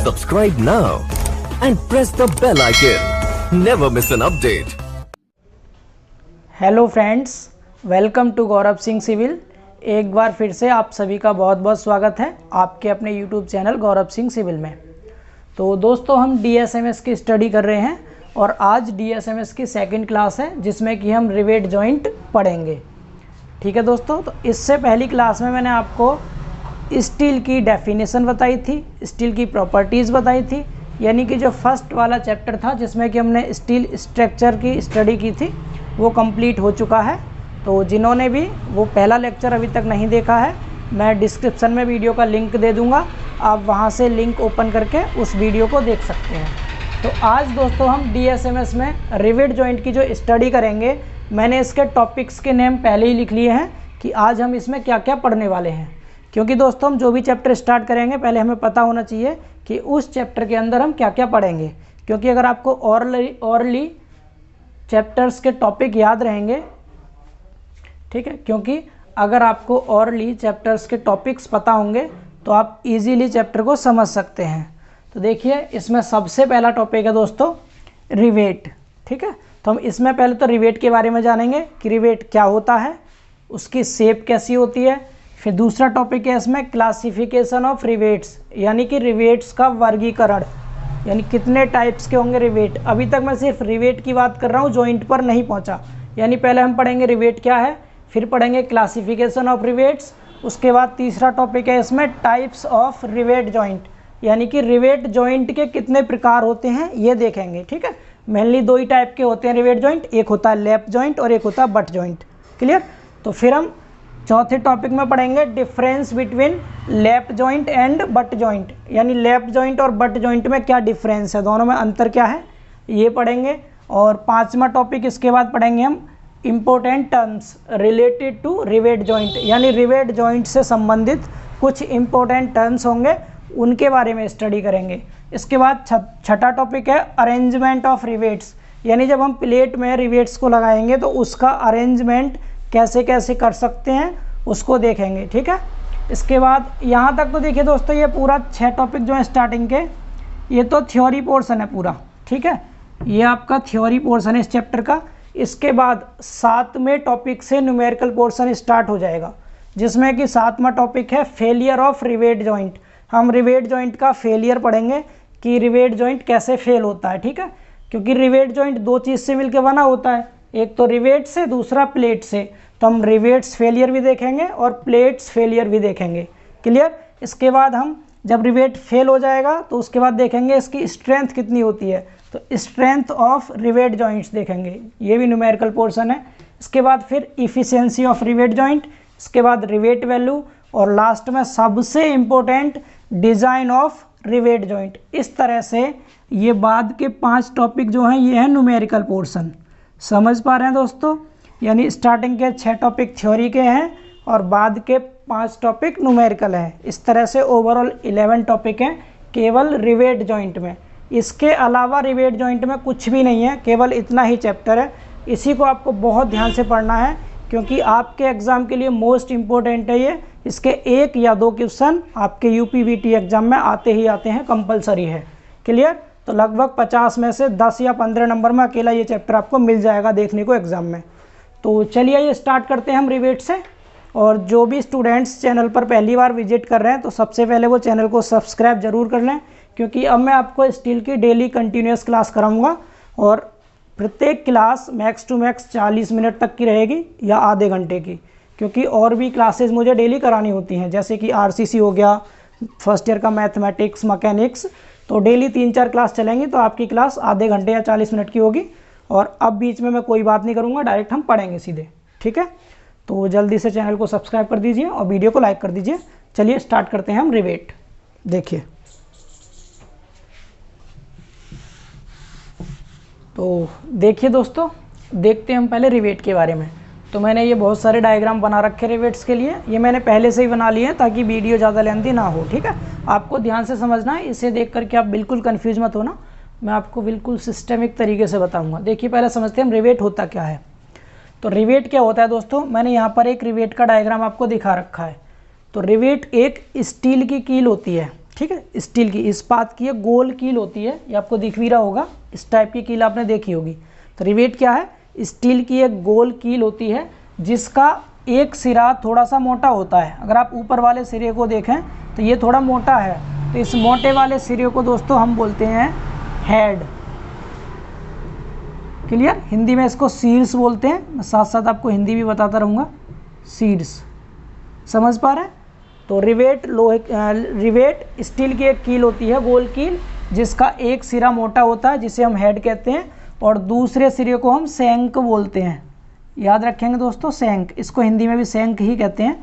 Subscribe now and press the bell icon. Never miss an update. Hello friends, welcome to Gaurav Singh civil. एक बार फिर से आप सभी का बहुत बहुत स्वागत है आपके अपने यूट्यूब चैनल गौरव सिंह सिविल में। तो दोस्तों, हम डीएसएमएस की स्टडी कर रहे हैं और आज डीएसएमएस की सेकंड क्लास है जिसमें कि हम रिवेट जॉइंट पढ़ेंगे। ठीक है दोस्तों, तो इससे पहली क्लास में मैंने आपको स्टील की डेफिनेशन बताई थी, स्टील की प्रॉपर्टीज़ बताई थी, यानी कि जो फर्स्ट वाला चैप्टर था जिसमें कि हमने स्टील स्ट्रक्चर की स्टडी की थी वो कंप्लीट हो चुका है। तो जिन्होंने भी वो पहला लेक्चर अभी तक नहीं देखा है, मैं डिस्क्रिप्शन में वीडियो का लिंक दे दूंगा, आप वहां से लिंक ओपन करके उस वीडियो को देख सकते हैं। तो आज दोस्तों हम डीएसएमएस में रिवेट जॉइंट की जो स्टडी करेंगे, मैंने इसके टॉपिक्स के नेम पहले ही लिख लिए हैं कि आज हम इसमें क्या क्या पढ़ने वाले हैं। क्योंकि दोस्तों हम जो भी चैप्टर स्टार्ट करेंगे पहले हमें पता होना चाहिए कि उस चैप्टर के अंदर हम क्या क्या पढ़ेंगे। क्योंकि अगर आपको ऑरली चैप्टर्स के टॉपिक याद रहेंगे, ठीक है, क्योंकि अगर आपको ऑरली चैप्टर्स के टॉपिक्स पता होंगे तो आप इजीली चैप्टर को समझ सकते हैं। तो देखिए, इसमें सबसे पहला टॉपिक है दोस्तों रिवेट। ठीक है, तो हम इसमें पहले तो रिवेट के बारे में जानेंगे कि रिवेट क्या होता है, उसकी शेप कैसी होती है। फिर दूसरा टॉपिक है इसमें क्लासिफिकेशन ऑफ रिवेट्स, यानी कि रिवेट्स का वर्गीकरण, यानी कितने टाइप्स के होंगे रिवेट। अभी तक मैं सिर्फ रिवेट की बात कर रहा हूँ, जॉइंट पर नहीं पहुँचा। यानी पहले हम पढ़ेंगे रिवेट क्या है, फिर पढ़ेंगे क्लासिफिकेशन ऑफ रिवेट्स, उसके बाद तीसरा टॉपिक है इसमें टाइप्स ऑफ रिवेट जॉइंट, यानी कि रिवेट जॉइंट के कितने प्रकार होते हैं ये देखेंगे। ठीक है, मेनली दो ही टाइप के होते हैं रिवेट जॉइंट, एक होता है लैप जॉइंट और एक होता है बट जॉइंट। क्लियर। तो फिर हम चौथे टॉपिक में पढ़ेंगे difference between lap joint and butt joint, यानी लैप जॉइंट और बट जॉइंट में क्या डिफरेंस है, दोनों में अंतर क्या है ये पढ़ेंगे। और पांचवा टॉपिक इसके बाद पढ़ेंगे हम important terms related to rivet joint, यानी रिवेट जॉइंट से संबंधित कुछ इम्पोर्टेंट टर्म्स होंगे उनके बारे में स्टडी करेंगे। इसके बाद छठा टॉपिक है अरेंजमेंट ऑफ रिवेट्स, यानी जब हम प्लेट में रिवेट्स को लगाएंगे तो उसका अरेंजमेंट कैसे कैसे कर सकते हैं उसको देखेंगे। ठीक है, इसके बाद यहाँ तक तो देखिए दोस्तों, ये पूरा 6 टॉपिक जो है स्टार्टिंग के, ये तो थ्योरी पोर्शन है पूरा। ठीक है, ये आपका थ्योरी पोर्शन है इस चैप्टर का। इसके बाद 7वें टॉपिक से न्यूमेरिकल पोर्शन स्टार्ट हो जाएगा, जिसमें कि 7वां टॉपिक है फेलियर ऑफ रिवेट जॉइंट। हम रिवेट जॉइंट का फेलियर पढ़ेंगे कि रिवेट जॉइंट कैसे फेल होता है। ठीक है, क्योंकि रिवेट जॉइंट दो चीज़ से मिलकर बना होता है, एक तो रिवेट से, दूसरा प्लेट से। तो हम रिवेट्स फेलियर भी देखेंगे और प्लेट्स फेलियर भी देखेंगे। क्लियर। इसके बाद हम जब रिवेट फेल हो जाएगा तो उसके बाद देखेंगे इसकी स्ट्रेंथ कितनी होती है, तो स्ट्रेंथ ऑफ रिवेट जॉइंट्स देखेंगे, ये भी न्यूमेरिकल पोर्शन है। इसके बाद फिर इफिशिएंसी ऑफ रिवेट जॉइंट, इसके बाद रिवेट वैल्यू, और लास्ट में सबसे important design of rivet joint. इस तरह से ये बाद के 5 टॉपिक जो हैं ये है न्यूमेरिकल पोर्शन। समझ पा रहे हैं दोस्तों, यानी स्टार्टिंग के 6 टॉपिक थ्योरी के हैं और बाद के 5 टॉपिक न्यूमेरिकल हैं। इस तरह से ओवरऑल 11 टॉपिक हैं केवल रिवेट जॉइंट में। इसके अलावा रिवेट जॉइंट में कुछ भी नहीं है, केवल इतना ही चैप्टर है। इसी को आपको बहुत ध्यान से पढ़ना है क्योंकि आपके एग्ज़ाम के लिए मोस्ट इम्पोर्टेंट है ये। इसके 1 या 2 क्वेश्चन आपके यूपीवीटी एग्ज़ाम में आते ही आते हैं, कंपलसरी है। क्लियर। तो लगभग 50 में से 10 या 15 नंबर में अकेला ये चैप्टर आपको मिल जाएगा देखने को एग्ज़ाम में। तो चलिए ये स्टार्ट करते हैं हम रिवेट से। और जो भी स्टूडेंट्स चैनल पर पहली बार विजिट कर रहे हैं तो सबसे पहले वो चैनल को सब्सक्राइब जरूर कर लें, क्योंकि अब मैं आपको स्टील की डेली कंटिन्यूस क्लास कराऊंगा और प्रत्येक class max to max 40 minute तक की रहेगी या आधे घंटे की, क्योंकि और भी क्लासेस मुझे डेली करानी होती हैं, जैसे कि आरसीसी हो गया, फर्स्ट ईयर का मैथमेटिक्स, मैकेनिक्स। तो डेली 3-4 क्लास चलेंगी, तो आपकी क्लास आधे घंटे या 40 मिनट की होगी। और अब बीच में मैं कोई बात नहीं करूँगा, डायरेक्ट हम पढ़ेंगे सीधे। ठीक है, तो जल्दी से चैनल को सब्सक्राइब कर दीजिए और वीडियो को लाइक कर दीजिए। चलिए स्टार्ट करते हैं हम रिवेट। देखिए, तो देखिए दोस्तों, देखते हैं हम पहले रिवेट के बारे में। तो मैंने ये बहुत सारे डायग्राम बना रखे रिवेट्स के लिए, ये मैंने पहले से ही बना लिए हैं ताकि वीडियो ज़्यादा लेंथी ना हो। ठीक है, आपको ध्यान से समझना है, इसे देख करके आप बिल्कुल कंफ्यूज मत होना, मैं आपको बिल्कुल सिस्टमिक तरीके से बताऊंगा। देखिए, पहले समझते हैं हम रिवेट होता क्या है। तो रिवेट क्या होता है दोस्तों, मैंने यहाँ पर एक रिवेट का डायग्राम आपको दिखा रखा है। तो रिवेट एक स्टील की कील होती है, ठीक है, स्टील की, इस्पात की है, गोल कील होती है, ये आपको दिख भी रहा होगा, इस टाइप की कील आपने देखी होगी। तो रिवेट क्या है, स्टील की एक गोल कील होती है जिसका एक सिरा थोड़ा सा मोटा होता है। अगर आप ऊपर वाले सिरे को देखें तो ये थोड़ा मोटा है, तो इस मोटे वाले सिरे को दोस्तों हम बोलते हैं हेड। क्लियर, हिंदी में इसको शीर्ष बोलते हैं, मैं साथ साथ आपको हिंदी भी बताता रहूँगा, शीर्ष। समझ पा रहे हैं? तो रिवेट रिवेट स्टील की एक कील होती है, गोल कील, जिसका एक सिरा मोटा होता है जिसे हम हेड कहते हैं, और दूसरे सिरे को हम शंक बोलते हैं। याद रखेंगे दोस्तों, शंक, इसको हिंदी में भी शंक ही कहते हैं,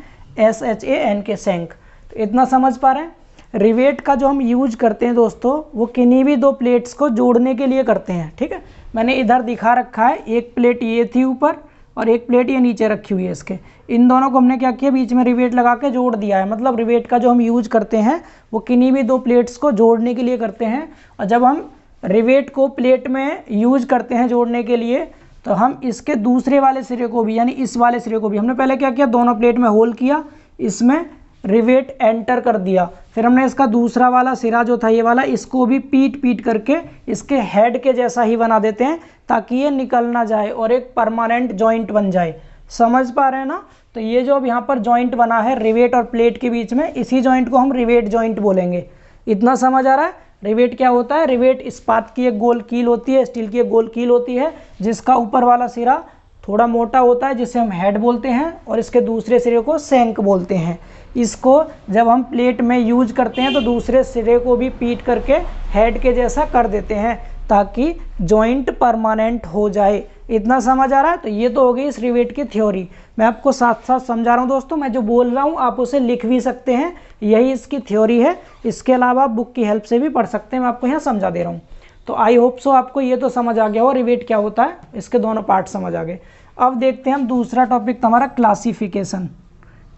SHAN के, शंक। तो इतना समझ पा रहे हैं? रिवेट का जो हम यूज करते हैं दोस्तों, वो किन्हीं भी दो प्लेट्स को जोड़ने के लिए करते हैं। ठीक है, मैंने इधर दिखा रखा है, एक प्लेट ये थी ऊपर और एक प्लेट ये नीचे रखी हुई है इसके, इन दोनों को हमने क्या किया, बीच में रिवेट लगा के जोड़ दिया है। मतलब रिवेट का जो हम यूज करते हैं वो किन्हीं भी दो प्लेट्स को जोड़ने के लिए करते हैं। और जब हम रिवेट को प्लेट में यूज करते हैं जोड़ने के लिए, तो हम इसके दूसरे वाले सिरे को भी, यानी इस वाले सिरे को भी, हमने पहले क्या किया, दोनों प्लेट में होल किया, इसमें रिवेट एंटर कर दिया, फिर हमने इसका दूसरा वाला सिरा जो था ये वाला, इसको भी पीट करके इसके हेड के जैसा ही बना देते हैं ताकि ये निकल ना जाए और एक परमानेंट जॉइंट बन जाए। समझ पा रहे हैं ना? तो ये जो अब यहाँ पर जॉइंट बना है रिवेट और प्लेट के बीच में, इसी जॉइंट को हम रिवेट जॉइंट बोलेंगे। इतना समझ आ रहा है? रिवेट क्या होता है, रिवेट इस्पात की एक गोल कील होती है, स्टील की एक गोल कील होती है, जिसका ऊपर वाला सिरा थोड़ा मोटा होता है जिसे हम हेड बोलते हैं, और इसके दूसरे सिरे को शंक बोलते हैं। इसको जब हम प्लेट में यूज करते हैं तो दूसरे सिरे को भी पीट करके हेड के जैसा कर देते हैं ताकि जॉइंट परमानेंट हो जाए। इतना समझ आ रहा है? तो ये तो हो गई इस रिवेट की थ्योरी। मैं आपको साथ साथ समझा रहा हूँ दोस्तों, मैं जो बोल रहा हूँ आप उसे लिख भी सकते हैं, यही इसकी थ्योरी है। इसके अलावा आप बुक की हेल्प से भी पढ़ सकते हैं, मैं आपको यहाँ समझा दे रहा हूँ। तो आई होप सो आपको ये तो समझ आ गया हो रिवेट क्या होता है, इसके दोनों पार्ट समझ आ गए। अब देखते हैं हम दूसरा टॉपिक था हमारा क्लासिफिकेशन।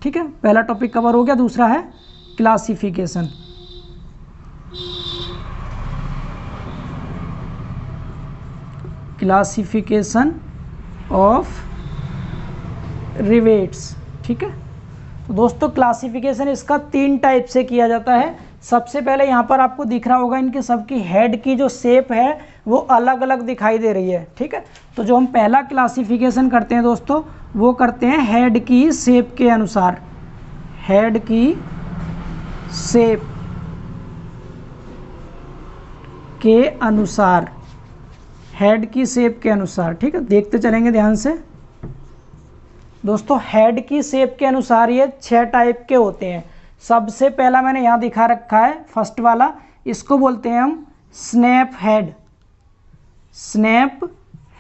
ठीक है, पहला टॉपिक कवर हो गया, दूसरा है क्लासिफिकेशन। Classification of rivets. ठीक है, तो दोस्तों क्लासिफिकेशन इसका 3 टाइप से किया जाता है। सबसे पहले यहाँ पर आपको दिख रहा होगा इनके सबकी हेड की जो शेप है वो अलग अलग दिखाई दे रही है। ठीक है, तो जो हम पहला क्लासिफिकेशन करते हैं दोस्तों, वो करते हैं हेड की शेप के अनुसार। हेड की शेप के अनुसार, हेड की शेप के अनुसार। ठीक है, देखते चलेंगे ध्यान से दोस्तों। हेड की शेप के अनुसार ये 6 टाइप के होते हैं। सबसे पहला मैंने यहाँ दिखा रखा है, फर्स्ट वाला, इसको बोलते हैं हम स्नैप हेड। स्नैप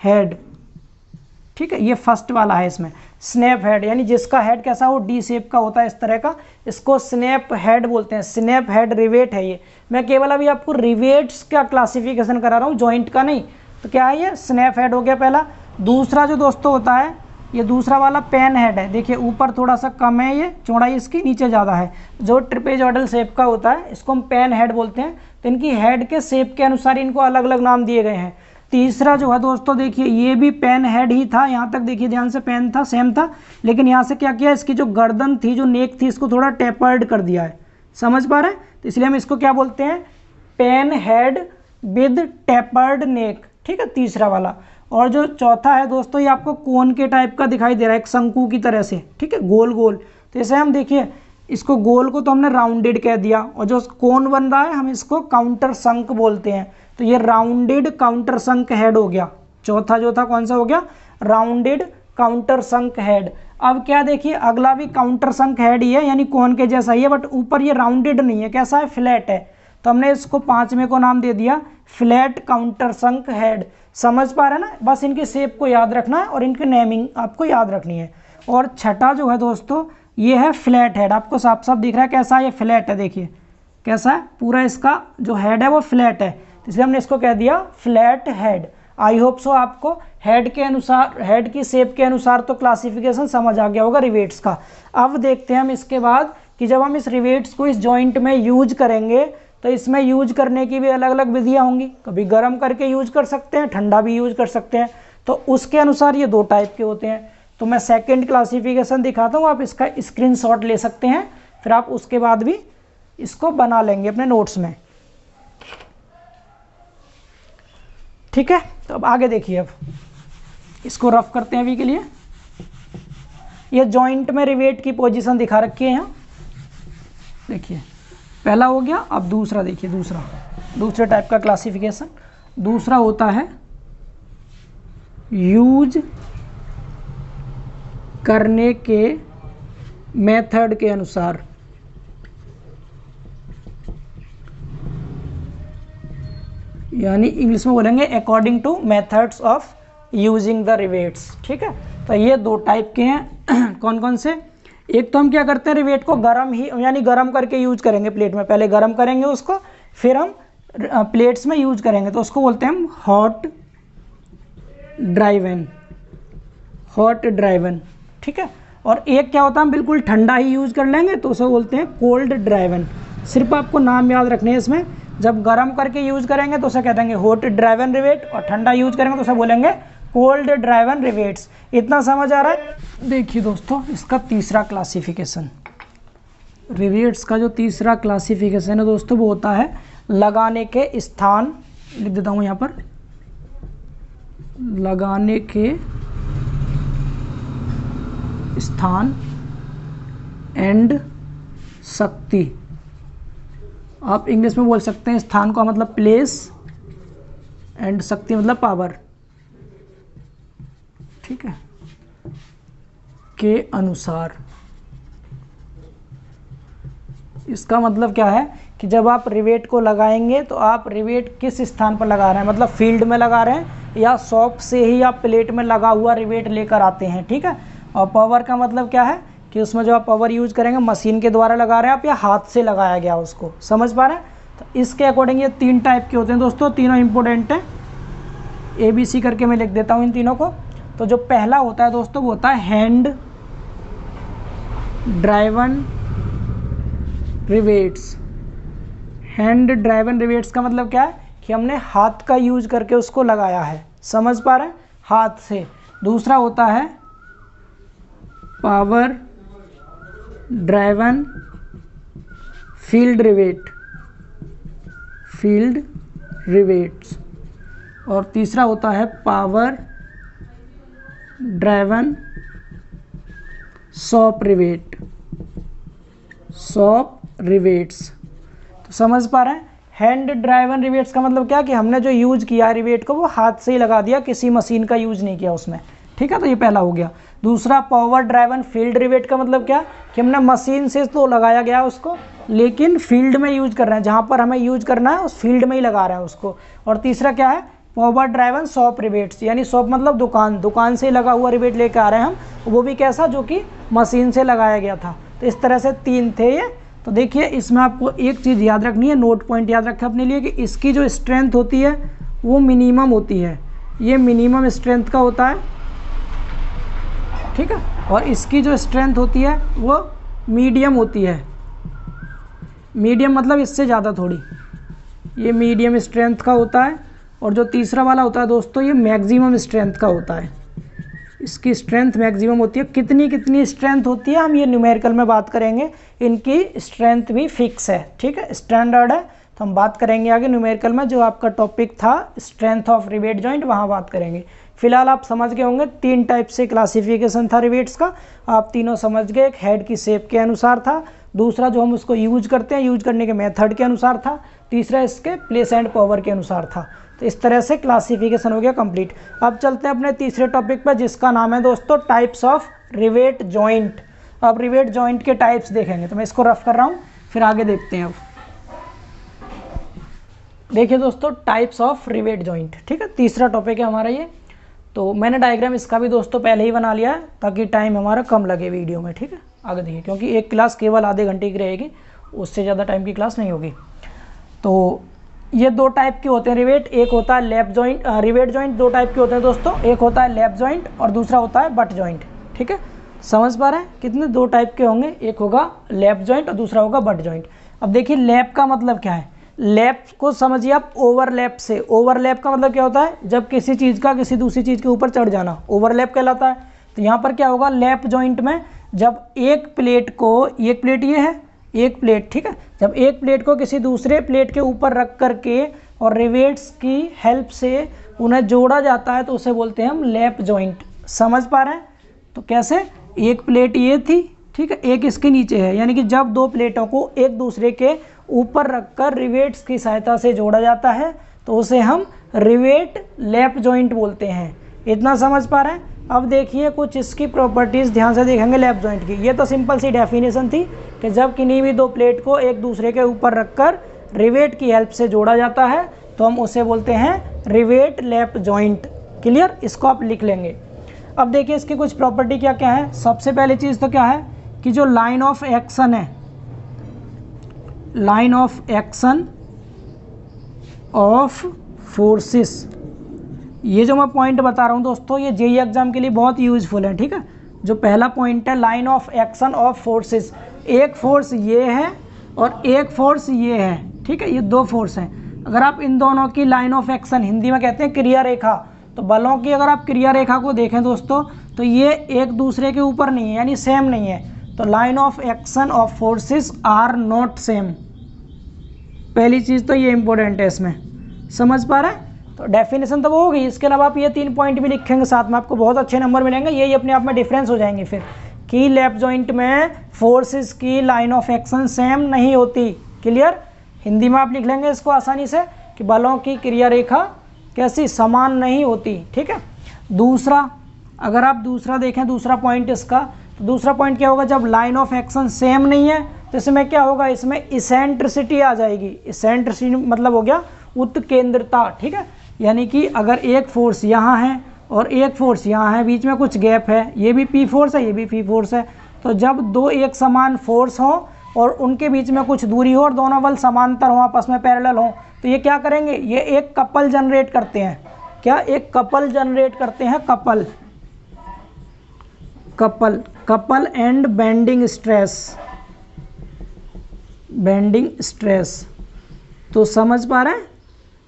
हेड, ठीक है, ये फर्स्ट वाला है। इसमें स्नैप हेड यानी जिसका हेड कैसा हो, डी शेप का होता है इस तरह का, इसको स्नैप हेड बोलते हैं। स्नैप हेड रिवेट है ये। मैं केवल अभी आपको रिवेट्स का क्लासिफिकेशन करा रहा हूँ, जॉइंट का नहीं। तो क्या है ये, स्नैप हेड हो गया पहला। दूसरा जो दोस्तों होता है, ये दूसरा वाला पेन हेड है। देखिए ऊपर थोड़ा सा कम है, ये चौड़ाई इसकी नीचे ज़्यादा है, जो ट्रिपेजॉइडल शेप का होता है, इसको हम पेन हेड बोलते हैं। तो इनकी हेड के शेप के अनुसार इनको अलग अलग नाम दिए गए हैं। तीसरा जो है दोस्तों, देखिए ये भी पेन हेड ही था, यहाँ तक देखिए ध्यान से, पेन था, सेम था, लेकिन यहाँ से क्या किया, इसकी जो गर्दन थी, जो नेक थी, इसको थोड़ा टेपर्ड कर दिया है। समझ पा रहे हैं? तो इसलिए हम इसको क्या बोलते हैं, पेन हेड विद टेपर्ड नेक। ठीक है, तीसरा वाला। और जो चौथा है दोस्तों, ये आपको कोन के टाइप का दिखाई दे रहा है, एक शंकु की तरह से। ठीक है, गोल गोल। तो जैसे हम देखिए, इसको गोल को तो हमने राउंडेड कह दिया, और जो कोन बन रहा है हम इसको काउंटर शंक बोलते हैं। तो ये राउंडेड काउंटर शंक हेड हो गया। चौथा जो था कौन सा हो गया, राउंडेड काउंटर शंक हेड। अब क्या देखिए, अगला भी काउंटर शंक हेड ही है, यानी कोन के जैसा ही है, बट ऊपर ये राउंडेड नहीं है, कैसा है, फ्लैट है। तो हमने इसको 5वें को नाम दे दिया फ्लैट काउंटर शंक हेड। समझ पा रहे हैं ना? बस इनके शेप को याद रखना है और इनकी नेमिंग आपको याद रखनी है। और छठा जो है दोस्तों, ये है फ्लैट हेड। आपको साफ साफ दिख रहा है कैसा है, ये फ्लैट है। देखिए कैसा है, पूरा इसका जो हेड है वो फ्लैट है, इसलिए हमने इसको कह दिया फ्लैट हेड। आई होप सो आपको हेड के अनुसार, हेड की शेप के अनुसार तो क्लासिफिकेशन समझ आ गया होगा रिवेट्स का। अब देखते हैं हम इसके बाद कि जब हम इस रिवेट्स को इस जॉइंट में यूज करेंगे तो इसमें यूज करने की भी अलग अलग विधियाँ होंगी। कभी गर्म करके यूज कर सकते हैं, ठंडा भी यूज कर सकते हैं। तो उसके अनुसार ये 2 टाइप के होते हैं। तो मैं सेकंड क्लासिफिकेशन दिखाता हूँ, आप इसका स्क्रीनशॉट ले सकते हैं, फिर आप उसके बाद भी इसको बना लेंगे अपने नोट्स में। ठीक है, तो अब आगे देखिए, अब इसको रफ करते हैं अभी के लिए। ये जॉइंट में रिवेट की पोजीशन दिखा रखी है यहाँ, देखिए पहला हो गया। अब दूसरा देखिए, दूसरे टाइप का क्लासिफिकेशन। दूसरा होता है यूज करने के मेथड के अनुसार, यानी इंग्लिश में बोलेंगे according two methods of using the rivets. ठीक है, तो ये दो टाइप के हैं। कौन कौन से? एक तो हम क्या करते हैं, रिवेट को गरम ही यानी गरम करके यूज करेंगे प्लेट में, पहले गरम करेंगे उसको, फिर हम प्लेट्स में यूज करेंगे, तो उसको बोलते हैं हम हॉट ड्राइवन। ठीक है, और एक क्या होता है, हम बिल्कुल ठंडा ही यूज कर लेंगे, तो उसे बोलते हैं कोल्ड ड्राइवन। सिर्फ आपको नाम याद रखने हैं इसमें, जब गर्म करके यूज करेंगे तो उसे कह देंगे हॉट ड्राइवन रिवेट, और ठंडा यूज करेंगे तो उसे बोलेंगे कोल्ड ड्राइवन रिवेट्स। इतना समझ आ रहा है? देखिए दोस्तों, इसका तीसरा क्लासिफिकेशन, रिवेट्स का जो तीसरा क्लासिफिकेशन है दोस्तों, वो होता है लगाने के स्थान, लिख देता हूँ यहाँ पर, लगाने के स्थान एंड शक्ति। आप इंग्लिश में बोल सकते हैं स्थान का मतलब प्लेस एंड शक्ति मतलब पावर। ठीक है, के अनुसार। इसका मतलब क्या है कि जब आप रिवेट को लगाएंगे तो आप रिवेट किस स्थान पर लगा रहे हैं, मतलब फील्ड में लगा रहे हैं या शॉप से ही आप प्लेट में लगा हुआ रिवेट लेकर आते हैं। ठीक है, और पावर का मतलब क्या है कि उसमें जो आप पावर यूज करेंगे मशीन के द्वारा लगा रहे हैं आप या हाथ से लगाया गया उसको, समझ पा रहे हैं? तो इसके अकॉर्डिंग ये तीन टाइप के होते हैं दोस्तों, तीनों इंपॉर्टेंट हैं। ABC करके मैं लिख देता हूँ इन तीनों को। तो जो पहला होता है दोस्तों वो होता है hand driven rivets. Hand driven rivets का मतलब क्या है कि हमने हाथ का यूज करके उसको लगाया है, समझ पा रहे हैं, हाथ से। दूसरा होता है पावर ड्राइवन फील्ड रिवेट्स, और तीसरा होता है पावर ड्राइवन शॉप रिवेट्स। तो समझ पा रहे हैं, हैंड ड्राइवन रिवेट्स का मतलब क्या कि हमने जो यूज किया रिवेट को वो हाथ से ही लगा दिया, किसी मशीन का यूज नहीं किया उसमें। ठीक है, तो ये पहला हो गया। दूसरा पावर ड्राइवन फील्ड रिवेट का मतलब क्या कि हमने मशीन से तो लगाया गया उसको, लेकिन फील्ड में यूज कर रहे हैं, जहाँ पर हमें यूज करना है उस फील्ड में ही लगा रहे हैं उसको। और तीसरा क्या है, पावर ड्राइवन शॉप रिवेट्स, यानी शॉप मतलब दुकान से लगा हुआ रिवेट लेकर आ रहे हैं हम, वो भी कैसा, जो कि मशीन से लगाया गया था। तो इस तरह से तीन थे ये। तो देखिए इसमें आपको एक चीज़ याद रखनी है, नोट पॉइंट याद रखें अपने लिए, कि इसकी जो स्ट्रेंथ होती है वो मिनिमम होती है, ये मिनिमम स्ट्रेंथ का होता है। ठीक है, और इसकी जो स्ट्रेंथ होती है वो मीडियम होती है। मीडियम मतलब इससे ज़्यादा थोड़ी, ये मीडियम स्ट्रेंथ का होता है। और जो तीसरा वाला होता है दोस्तों, ये मैक्सिमम स्ट्रेंथ का होता है, इसकी स्ट्रेंथ मैक्सिमम होती है। कितनी स्ट्रेंथ होती है हम ये न्यूमेरिकल में बात करेंगे, इनकी स्ट्रेंथ भी फिक्स है। ठीक है, स्टैंडर्ड है, तो हम बात करेंगे आगे न्यूमेरिकल में, जो आपका टॉपिक था स्ट्रेंथ ऑफ रिवेट जॉइंट, वहाँ बात करेंगे। फिलहाल आप समझ गए होंगे तीन टाइप से क्लासिफिकेशन था रिवेट्स का, आप तीनों समझ गए। एक हेड की शेप के अनुसार था, दूसरा जो हम उसको यूज करते हैं यूज करने के मेथड के अनुसार था, तीसरा इसके प्लेस एंड पावर के अनुसार था। तो इस तरह से क्लासिफिकेशन हो गया कंप्लीट। अब चलते हैं अपने तीसरे टॉपिक पर, जिसका नाम है दोस्तों टाइप्स ऑफ रिवेट जॉइंट। अब रिवेट जॉइंट के टाइप्स देखेंगे, तो मैं इसको रफ कर रहा हूँ, फिर आगे देखते हैं। अब देखिए दोस्तों, टाइप्स ऑफ रिवेट जॉइंट। ठीक है, तीसरा टॉपिक है हमारा ये। तो मैंने डायग्राम इसका भी दोस्तों पहले ही बना लिया है, ताकि टाइम हमारा कम लगे वीडियो में। ठीक है, आगे देखिए, क्योंकि एक क्लास केवल आधे घंटे की रहेगी, उससे ज़्यादा टाइम की क्लास नहीं होगी। तो ये दो टाइप के होते हैं रिवेट, एक होता है लैप जॉइंट। रिवेट जॉइंट दो टाइप के होते हैं दोस्तों, एक होता है लैप जॉइंट और दूसरा होता है बट जॉइंट। ठीक है, समझ पा रहे हैं कितने दो टाइप के होंगे, एक होगा लैप जॉइंट और दूसरा होगा बट जॉइंट। अब देखिए लैप का मतलब क्या है, लैप को समझिए आप ओवरलैप से। ओवरलैप का मतलब क्या होता है, जब किसी चीज़ का किसी दूसरी चीज़ के ऊपर चढ़ जाना, ओवरलैप कहलाता है। तो यहाँ पर क्या होगा, लैप जॉइंट में जब एक प्लेट को, एक प्लेट ये है, एक प्लेट, ठीक है, जब एक प्लेट को किसी दूसरे प्लेट के ऊपर रख करके और रिवेट्स की हेल्प से उन्हें जोड़ा जाता है तो उसे बोलते हैं हम लैप जॉइंट। समझ पा रहे हैं? तो कैसे, एक प्लेट ये थी, ठीक है, एक इसके नीचे है, यानी कि जब दो प्लेटों को एक दूसरे के ऊपर रखकर रिवेट्स की सहायता से जोड़ा जाता है तो उसे हम रिवेट लैप जॉइंट बोलते हैं। इतना समझ पा रहे हैं? अब देखिए कुछ इसकी प्रॉपर्टीज़ ध्यान से देखेंगे लैप जॉइंट की। ये तो सिंपल सी डेफिनेशन थी कि जब किन्हीं भी दो प्लेट को एक दूसरे के ऊपर रखकर रिवेट की हेल्प से जोड़ा जाता है तो हम उसे बोलते हैं रिवेट लैप जॉइंट। क्लियर? इसको आप लिख लेंगे। अब देखिए इसकी कुछ प्रॉपर्टी क्या क्या है। सबसे पहली चीज़ तो क्या है कि जो लाइन ऑफ एक्शन है, line of action of forces, ये जो मैं पॉइंट बता रहा हूँ दोस्तों ये जेईई एग्जाम के लिए बहुत यूजफुल है। ठीक है, जो पहला पॉइंट है line of action of forces, एक फोर्स ये है और एक फोर्स ये है, ठीक है, ये दो फोर्स हैं। अगर आप इन दोनों की लाइन ऑफ एक्शन, हिंदी में कहते हैं क्रिया रेखा, तो बलों की अगर आप क्रिया रेखा को देखें दोस्तों तो ये एक दूसरे के ऊपर नहीं है, यानी सेम नहीं है। तो line of action of forces are not same. पहली चीज़ तो ये इंपॉर्टेंट है इसमें। समझ पा रहे हैं? तो डेफिनेशन तो वो हो गई। इसके अलावा आप ये 3 पॉइंट भी लिखेंगे साथ में, आपको बहुत अच्छे नंबर मिलेंगे। यही अपने आप में डिफरेंस हो जाएंगे फिर कि लैप जॉइंट में फोर्सेस की लाइन ऑफ एक्शन सेम नहीं होती। क्लियर? हिंदी में आप लिख लेंगे इसको आसानी से कि बलों की क्रिया रेखा कैसी, समान नहीं होती। ठीक है। दूसरा, अगर आप दूसरा देखें, दूसरा पॉइंट इसका, तो दूसरा पॉइंट क्या होगा, जब लाइन ऑफ एक्शन सेम नहीं है तो इसमें क्या होगा, इसमें इसेंट्रिसिटी आ जाएगी। इसेंट्रिसिटी मतलब हो गया उत्केंद्रता। ठीक है, यानी कि अगर एक फोर्स यहाँ है और एक फोर्स यहाँ है, बीच में कुछ गैप है, ये भी पी फोर्स है, ये भी पी फोर्स है, तो जब दो एक समान फोर्स हो और उनके बीच में कुछ दूरी हो और दोनों बल समांतर हो, आपस में पैरेलल हो, तो ये क्या करेंगे, ये एक कपल जनरेट करते हैं। क्या? एक कपल जनरेट करते हैं। Couple, couple, couple and bending stress, bending stress. तो समझ पा रहे हैं?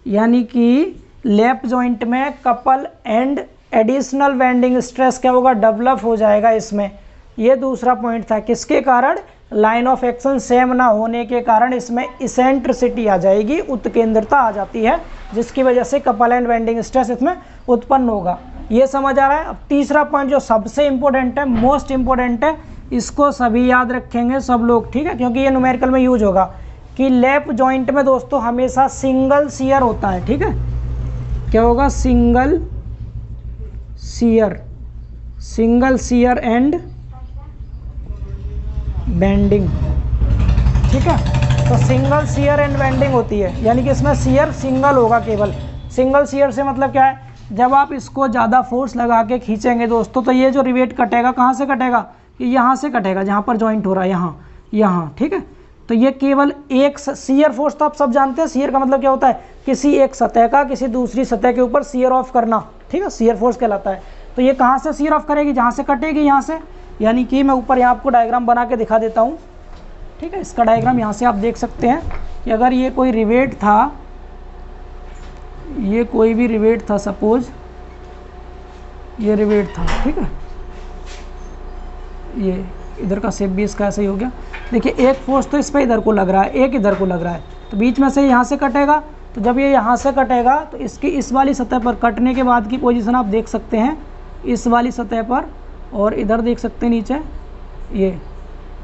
यानी कि लैप जॉइंट में couple and additional bending stress क्या होगा, डेवलप हो जाएगा इसमें। ये दूसरा पॉइंट था, किसके कारण, लाइन ऑफ एक्शन सेम ना होने के कारण इसमें इसेंट्रिसिटी आ जाएगी, उत्केंद्रता आ जाती है, जिसकी वजह से कपल एंड बेंडिंग स्ट्रेस इसमें उत्पन्न होगा। ये समझ आ रहा है? अब तीसरा पॉइंट जो सबसे इंपॉर्टेंट है, मोस्ट इंपॉर्टेंट है, इसको सभी याद रखेंगे सब लोग, ठीक है, क्योंकि ये न्यूमेरिकल में यूज होगा, कि लैप जॉइंट में दोस्तों हमेशा सिंगल शियर होता है। ठीक है, क्या होगा, single shear, single shear and bending. ठीक है, तो सिंगल शियर एंड बेंडिंग होती है, यानी कि इसमें शियर सिंगल होगा केवल। सिंगल शियर से मतलब क्या है, जब आप इसको ज़्यादा फोर्स लगा के खींचेंगे दोस्तों तो ये जो रिवेट कटेगा, कहाँ से कटेगा, ये यहाँ से कटेगा, जहाँ पर जॉइंट हो रहा है, यहाँ यहाँ। ठीक है, तो ये केवल एक शियर फोर्स, तो आप सब जानते हैं शियर का मतलब क्या होता है, किसी एक सतह का किसी दूसरी सतह के ऊपर शियर ऑफ करना। ठीक है, शियर फोर्स कहलाता है। तो ये कहाँ से शियर ऑफ करेगी, जहाँ से कटेगी, यहाँ से। यानी कि मैं ऊपर यहाँ आपको डायग्राम बना के दिखा देता हूँ। ठीक है, इसका डायग्राम यहाँ से आप देख सकते हैं कि अगर ये कोई रिवेट था, ये कोई भी रिवेट था, सपोज ये रिवेट था, ठीक है, ये इधर का शेप भी इसका ऐसा ही हो गया। देखिए एक फोर्स तो इस पर इधर को लग रहा है, एक इधर को लग रहा है, तो बीच में से यहाँ से कटेगा। तो जब ये यहाँ से कटेगा तो इसकी इस वाली सतह पर कटने के बाद की पोजीशन आप देख सकते हैं, इस वाली सतह पर, और इधर देख सकते हैं नीचे, ये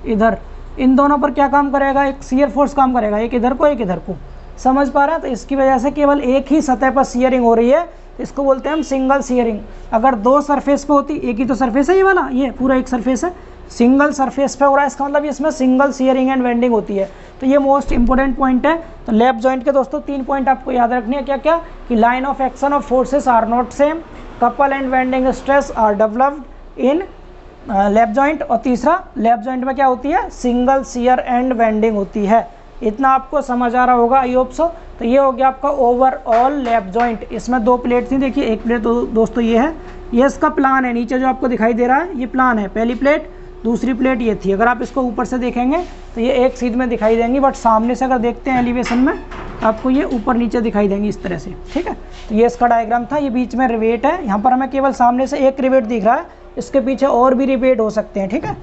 इधर, इन दोनों पर क्या काम करेगा, एक शियर फोर्स काम करेगा, एक इधर को एक इधर को। समझ पा रहे हैं? तो इसकी वजह से केवल एक ही सतह पर शियरिंग हो रही है, इसको बोलते हैं हम सिंगल शियरिंग। अगर दो सरफेस पे होती, एक ही तो सरफेस है ये वाला, ये पूरा एक सरफेस है, सिंगल सरफेस पे हो रहा है, इसका मतलब इसमें सिंगल शियरिंग एंड बेंडिंग होती है। तो ये मोस्ट इंपॉर्टेंट पॉइंट है। तो लैप जॉइंट के दोस्तों 3 पॉइंट आपको याद रखने हैं। क्या क्या? कि line of action of forces are not same, couple and bending stress are developed in lap joint, और तीसरा, लैप जॉइंट में क्या होती है, सिंगल शियर एंड बेंडिंग होती है। इतना आपको समझ आ रहा होगा, आई होप सो। तो ये हो गया आपका ओवरऑल लैप जॉइंट। इसमें 2 प्लेट थी, देखिए एक प्लेट दोस्तों ये है, ये इसका प्लान है, नीचे जो आपको दिखाई दे रहा है ये प्लान है। पहली प्लेट, दूसरी प्लेट ये थी। अगर आप इसको ऊपर से देखेंगे तो ये एक सीध में दिखाई देंगी, बट सामने से अगर देखते हैं एलिवेशन में तो आपको ये ऊपर नीचे दिखाई देंगी इस तरह से। ठीक है, तो ये इसका डायग्राम था। ये बीच में रिवेट है, यहाँ पर हमें केवल सामने से एक रिवेट दिख रहा है, इसके पीछे और भी रिवेट हो सकते हैं। ठीक है,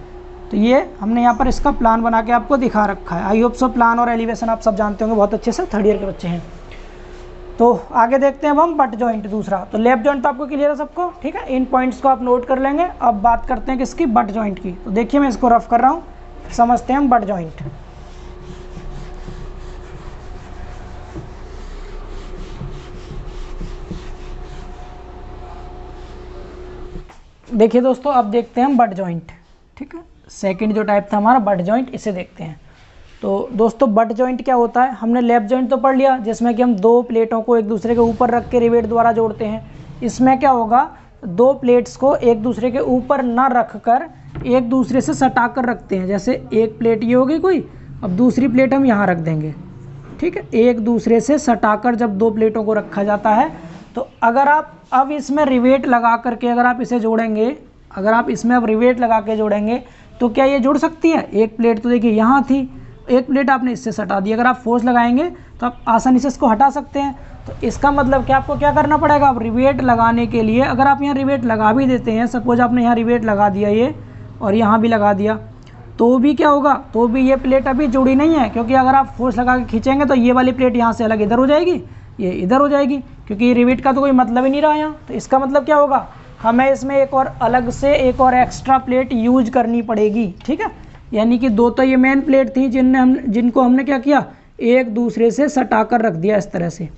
तो ये हमने यहाँ पर इसका प्लान बना के आपको दिखा रखा है। आई होप सो प्लान और एलिवेशन आप सब जानते होंगे बहुत अच्छे से, थर्ड ईयर के बच्चे हैं। तो आगे देखते हैं अब हम बट जॉइंट दूसरा। तो लेफ्ट जॉइंट तो आपको क्लियर है सबको, ठीक है, इन पॉइंट्स को आप नोट कर लेंगे। अब बात करते हैं किसकी, बट जॉइंट की। तो देखिए मैं इसको रफ कर रहा हूँ, समझते हैं हम बट जॉइंट। देखिए दोस्तों, अब देखते हैं हम बट जॉइंट, ठीक है। सेकंड जो टाइप था हमारा बट जॉइंट, इसे देखते हैं। तो दोस्तों बट जॉइंट क्या होता है, हमने लेफ्ट जॉइंट तो पढ़ लिया जिसमें कि हम दो प्लेटों को एक दूसरे के ऊपर रख के रिवेट द्वारा जोड़ते हैं। इसमें क्या होगा, दो प्लेट्स को एक दूसरे के ऊपर ना रख कर एक दूसरे से सटा कर रखते हैं। जैसे एक प्लेट ये होगी कोई, अब दूसरी प्लेट हम यहाँ रख देंगे, ठीक है। एक दूसरे से सटाकर जब दो प्लेटों को रखा जाता है, तो अगर आप अब इसमें रिवेट लगा करके अगर आप इसे जोड़ेंगे, अगर आप इसमें अब रिवेट लगा के जोड़ेंगे तो क्या ये जुड़ सकती है। एक प्लेट तो देखिए यहाँ थी, एक प्लेट आपने इससे सटा दी, अगर आप फोर्स लगाएंगे तो आप आसानी से इसको हटा सकते हैं। तो इसका मतलब कि आपको क्या करना पड़ेगा, अब रिवेट लगाने के लिए अगर आप यहाँ रिवेट लगा भी देते हैं, सपोज आपने यहाँ रिवेट लगा दिया ये और यहाँ भी लगा दिया, तो भी क्या होगा, तो भी ये प्लेट अभी जुड़ी नहीं है, क्योंकि अगर आप फोर्स लगा के खींचेंगे तो ये वाली प्लेट यहाँ से अलग इधर हो जाएगी, ये इधर हो जाएगी, क्योंकि ये रिवेट का तो कोई मतलब ही नहीं रहा यहाँ। तो इसका मतलब क्या होगा, हमें इसमें एक और अलग से एक और एक्स्ट्रा प्लेट यूज करनी पड़ेगी, ठीक है। यानी कि दो तो ये मेन प्लेट थी जिनको हमने क्या किया, एक दूसरे से सटा कर रख दिया इस तरह से।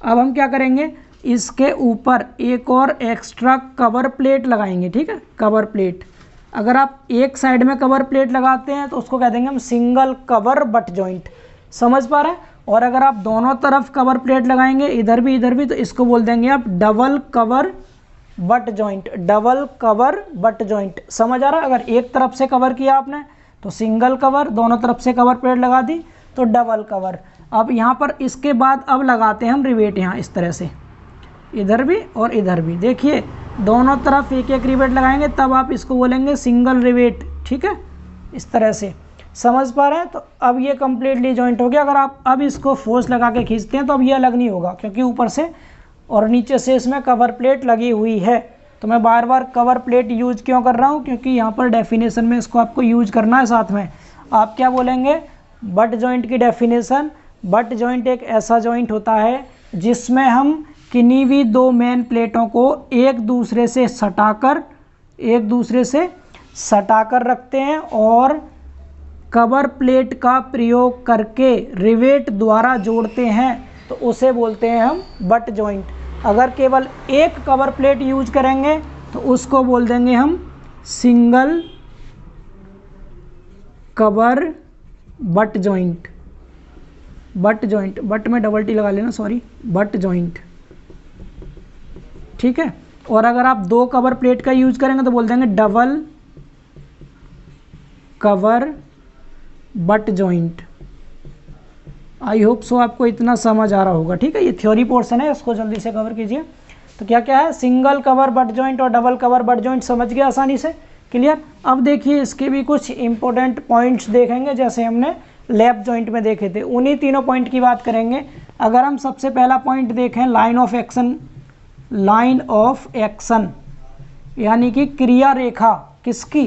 अब हम क्या करेंगे, इसके ऊपर एक और एक्स्ट्रा कवर प्लेट लगाएंगे, ठीक है, कवर प्लेट। अगर आप एक साइड में कवर प्लेट लगाते हैं तो उसको कह देंगे हम सिंगल कवर बट जॉइंट, समझ पा रहे हैं। और अगर आप दोनों तरफ कवर प्लेट लगाएंगे, इधर भी, तो इसको बोल देंगे आप double cover butt joint, double cover butt joint, समझ आ रहा है। अगर एक तरफ से कवर किया आपने तो सिंगल कवर, दोनों तरफ से कवर प्लेट लगा दी तो डबल कवर। अब यहाँ पर इसके बाद अब लगाते हैं हम रिवेट, यहाँ इस तरह से, इधर भी और इधर भी। देखिए दोनों तरफ एक एक रिवेट लगाएंगे तब आप इसको बोलेंगे सिंगल रिवेट, ठीक है, इस तरह से, समझ पा रहे हैं। तो अब ये कम्प्लीटली जॉइंट हो गया। अगर आप अब इसको फोर्स लगा के खींचते हैं तो अब ये अलग नहीं होगा, क्योंकि ऊपर से और नीचे से इसमें कवर प्लेट लगी हुई है। तो मैं बार बार कवर प्लेट यूज क्यों कर रहा हूँ, क्योंकि यहाँ पर डेफिनेशन में इसको आपको यूज करना है साथ में। आप क्या बोलेंगे, बट जॉइंट की डेफिनेशन, बट जॉइंट एक ऐसा जॉइंट होता है जिसमें हम किन्हीं भी दो मेन प्लेटों को एक दूसरे से सटाकर रखते हैं और कवर प्लेट का प्रयोग करके रिवेट द्वारा जोड़ते हैं, तो उसे बोलते हैं हम बट जॉइंट। अगर केवल एक कवर प्लेट यूज करेंगे तो उसको बोल देंगे हम single cover butt joint, but में डबल टी लगा लेना, सॉरी, बट जॉइंट, ठीक है। और अगर आप दो कवर प्लेट का यूज करेंगे तो बोल देंगे डबल कवर बट जॉइंट। आई होप सो आपको इतना समझ आ रहा होगा, ठीक है। ये थ्योरी पोर्शन है, इसको जल्दी से कवर कीजिए। तो क्या क्या है, सिंगल कवर बट जॉइंट और डबल कवर बट जॉइंट, समझ गया आसानी से, क्लियर। अब देखिए इसके भी कुछ इंपॉर्टेंट पॉइंट्स देखेंगे जैसे हमने लेफ्ट जॉइंट में देखे थे, उन्हीं तीनों पॉइंट की बात करेंगे। अगर हम सबसे पहला पॉइंट देखें, लाइन ऑफ एक्शन, यानी कि क्रिया रेखा किसकी,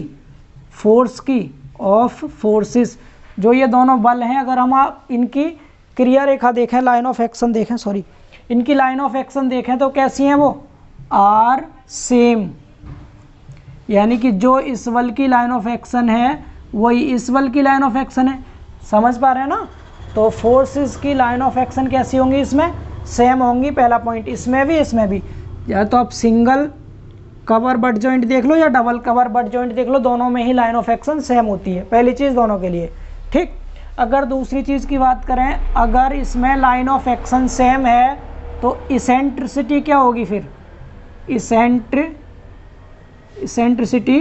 फोर्स की, ऑफ फोर्सेस। जो ये दोनों बल हैं, अगर हम इनकी क्रिया रेखा देखें, लाइन ऑफ एक्शन देखें, सॉरी, इनकी लाइन ऑफ एक्शन देखें तो कैसी हैं वो, आर सेम। यानी कि जो इस बल की लाइन ऑफ एक्शन है वही इस बल की लाइन ऑफ एक्शन है, समझ पा रहे हैं ना। तो फोर्सेस की लाइन ऑफ एक्शन कैसी होंगी, इसमें सेम होंगी, पहला पॉइंट, इसमें भी। या तो आप सिंगल कवर बट जॉइंट देख लो या डबल कवर बट जॉइंट देख लो, दोनों में ही लाइन ऑफ एक्शन सेम होती है, पहली चीज़ दोनों के लिए, ठीक। अगर दूसरी चीज़ की बात करें, अगर इसमें लाइन ऑफ एक्शन सेम है तो इसेंट्रिसिटी क्या होगी फिर, इसेंट्रिसिटी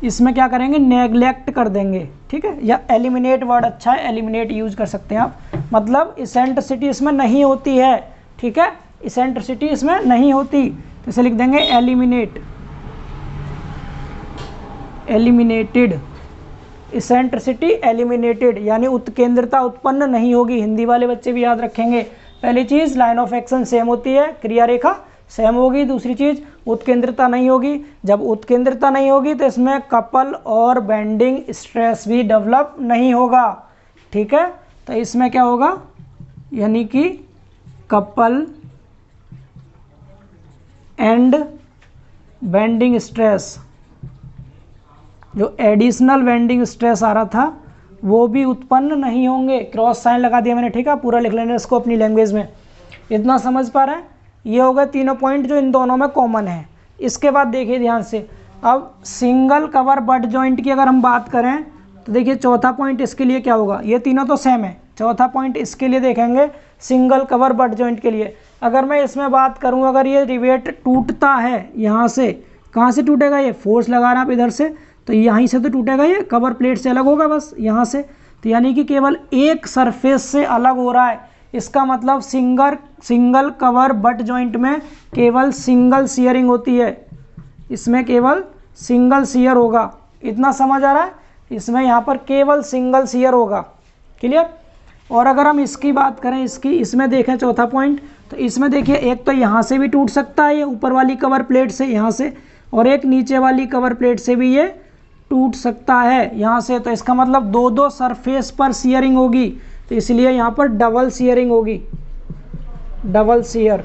इसमें क्या करेंगे, नेग्लेक्ट कर देंगे, ठीक है। या एलिमिनेट वर्ड अच्छा है, एलिमिनेट यूज कर सकते हैं आप, मतलब इसेंट्रिसिटी इसमें नहीं होती है, ठीक है, इसेंट्रिसिटी इसमें नहीं होती, तो इसे लिख देंगे एलिमिनेटेड, इसेंट्रिसिटी एलिमिनेटेड, यानी उत्केंद्रता उत्पन्न नहीं होगी। हिंदी वाले बच्चे भी याद रखेंगे, पहली चीज़ लाइन ऑफ एक्शन सेम होती है, क्रिया रेखा सेम होगी। दूसरी चीज़ उत्केंद्रता नहीं होगी। जब उत्केंद्रता नहीं होगी तो इसमें कपल और बेंडिंग स्ट्रेस भी डेवलप नहीं होगा। ठीक है, तो इसमें क्या होगा, यानी कि कपल एंड बेंडिंग स्ट्रेस, जो एडिशनल बेंडिंग स्ट्रेस आ रहा था वो भी उत्पन्न नहीं होंगे। क्रॉस साइन लगा दिया मैंने, ठीक है, पूरा लिख लेना इसको अपनी लैंग्वेज में। इतना समझ पा रहे हैं? ये हो गए तीनों पॉइंट जो इन दोनों में कॉमन है। इसके बाद देखिए ध्यान से, अब सिंगल कवर बट जॉइंट की अगर हम बात करें तो देखिए चौथा पॉइंट इसके लिए क्या होगा, ये तीनों तो सेम है। चौथा पॉइंट इसके लिए देखेंगे सिंगल कवर बट जॉइंट के लिए। अगर मैं इसमें बात करूं, अगर ये रिवेट टूटता है यहाँ से, कहाँ से टूटेगा, ये फोर्स लगा रहा है आप इधर से, तो यहीं से तो टूटेगा, ये कवर प्लेट से अलग होगा बस यहाँ से। तो यानी कि केवल एक सरफेस से अलग हो रहा है। इसका मतलब सिंगल कवर बट जॉइंट में केवल सिंगल शियरिंग होती है, इसमें केवल सिंगल शियर होगा। इतना समझ आ रहा है? इसमें यहाँ पर केवल सिंगल शियर होगा। क्लियर? और अगर हम इसकी बात करें, इसमें देखें चौथा पॉइंट, तो इसमें देखिए एक तो यहाँ से भी टूट सकता है, ये ऊपर वाली कवर प्लेट से यहाँ से, और एक नीचे वाली कवर प्लेट से भी ये टूट सकता है यहाँ से। तो इसका मतलब दो सरफेस पर शियरिंग होगी, तो इसलिए यहाँ पर डबल शियरिंग होगी, डबल शियर।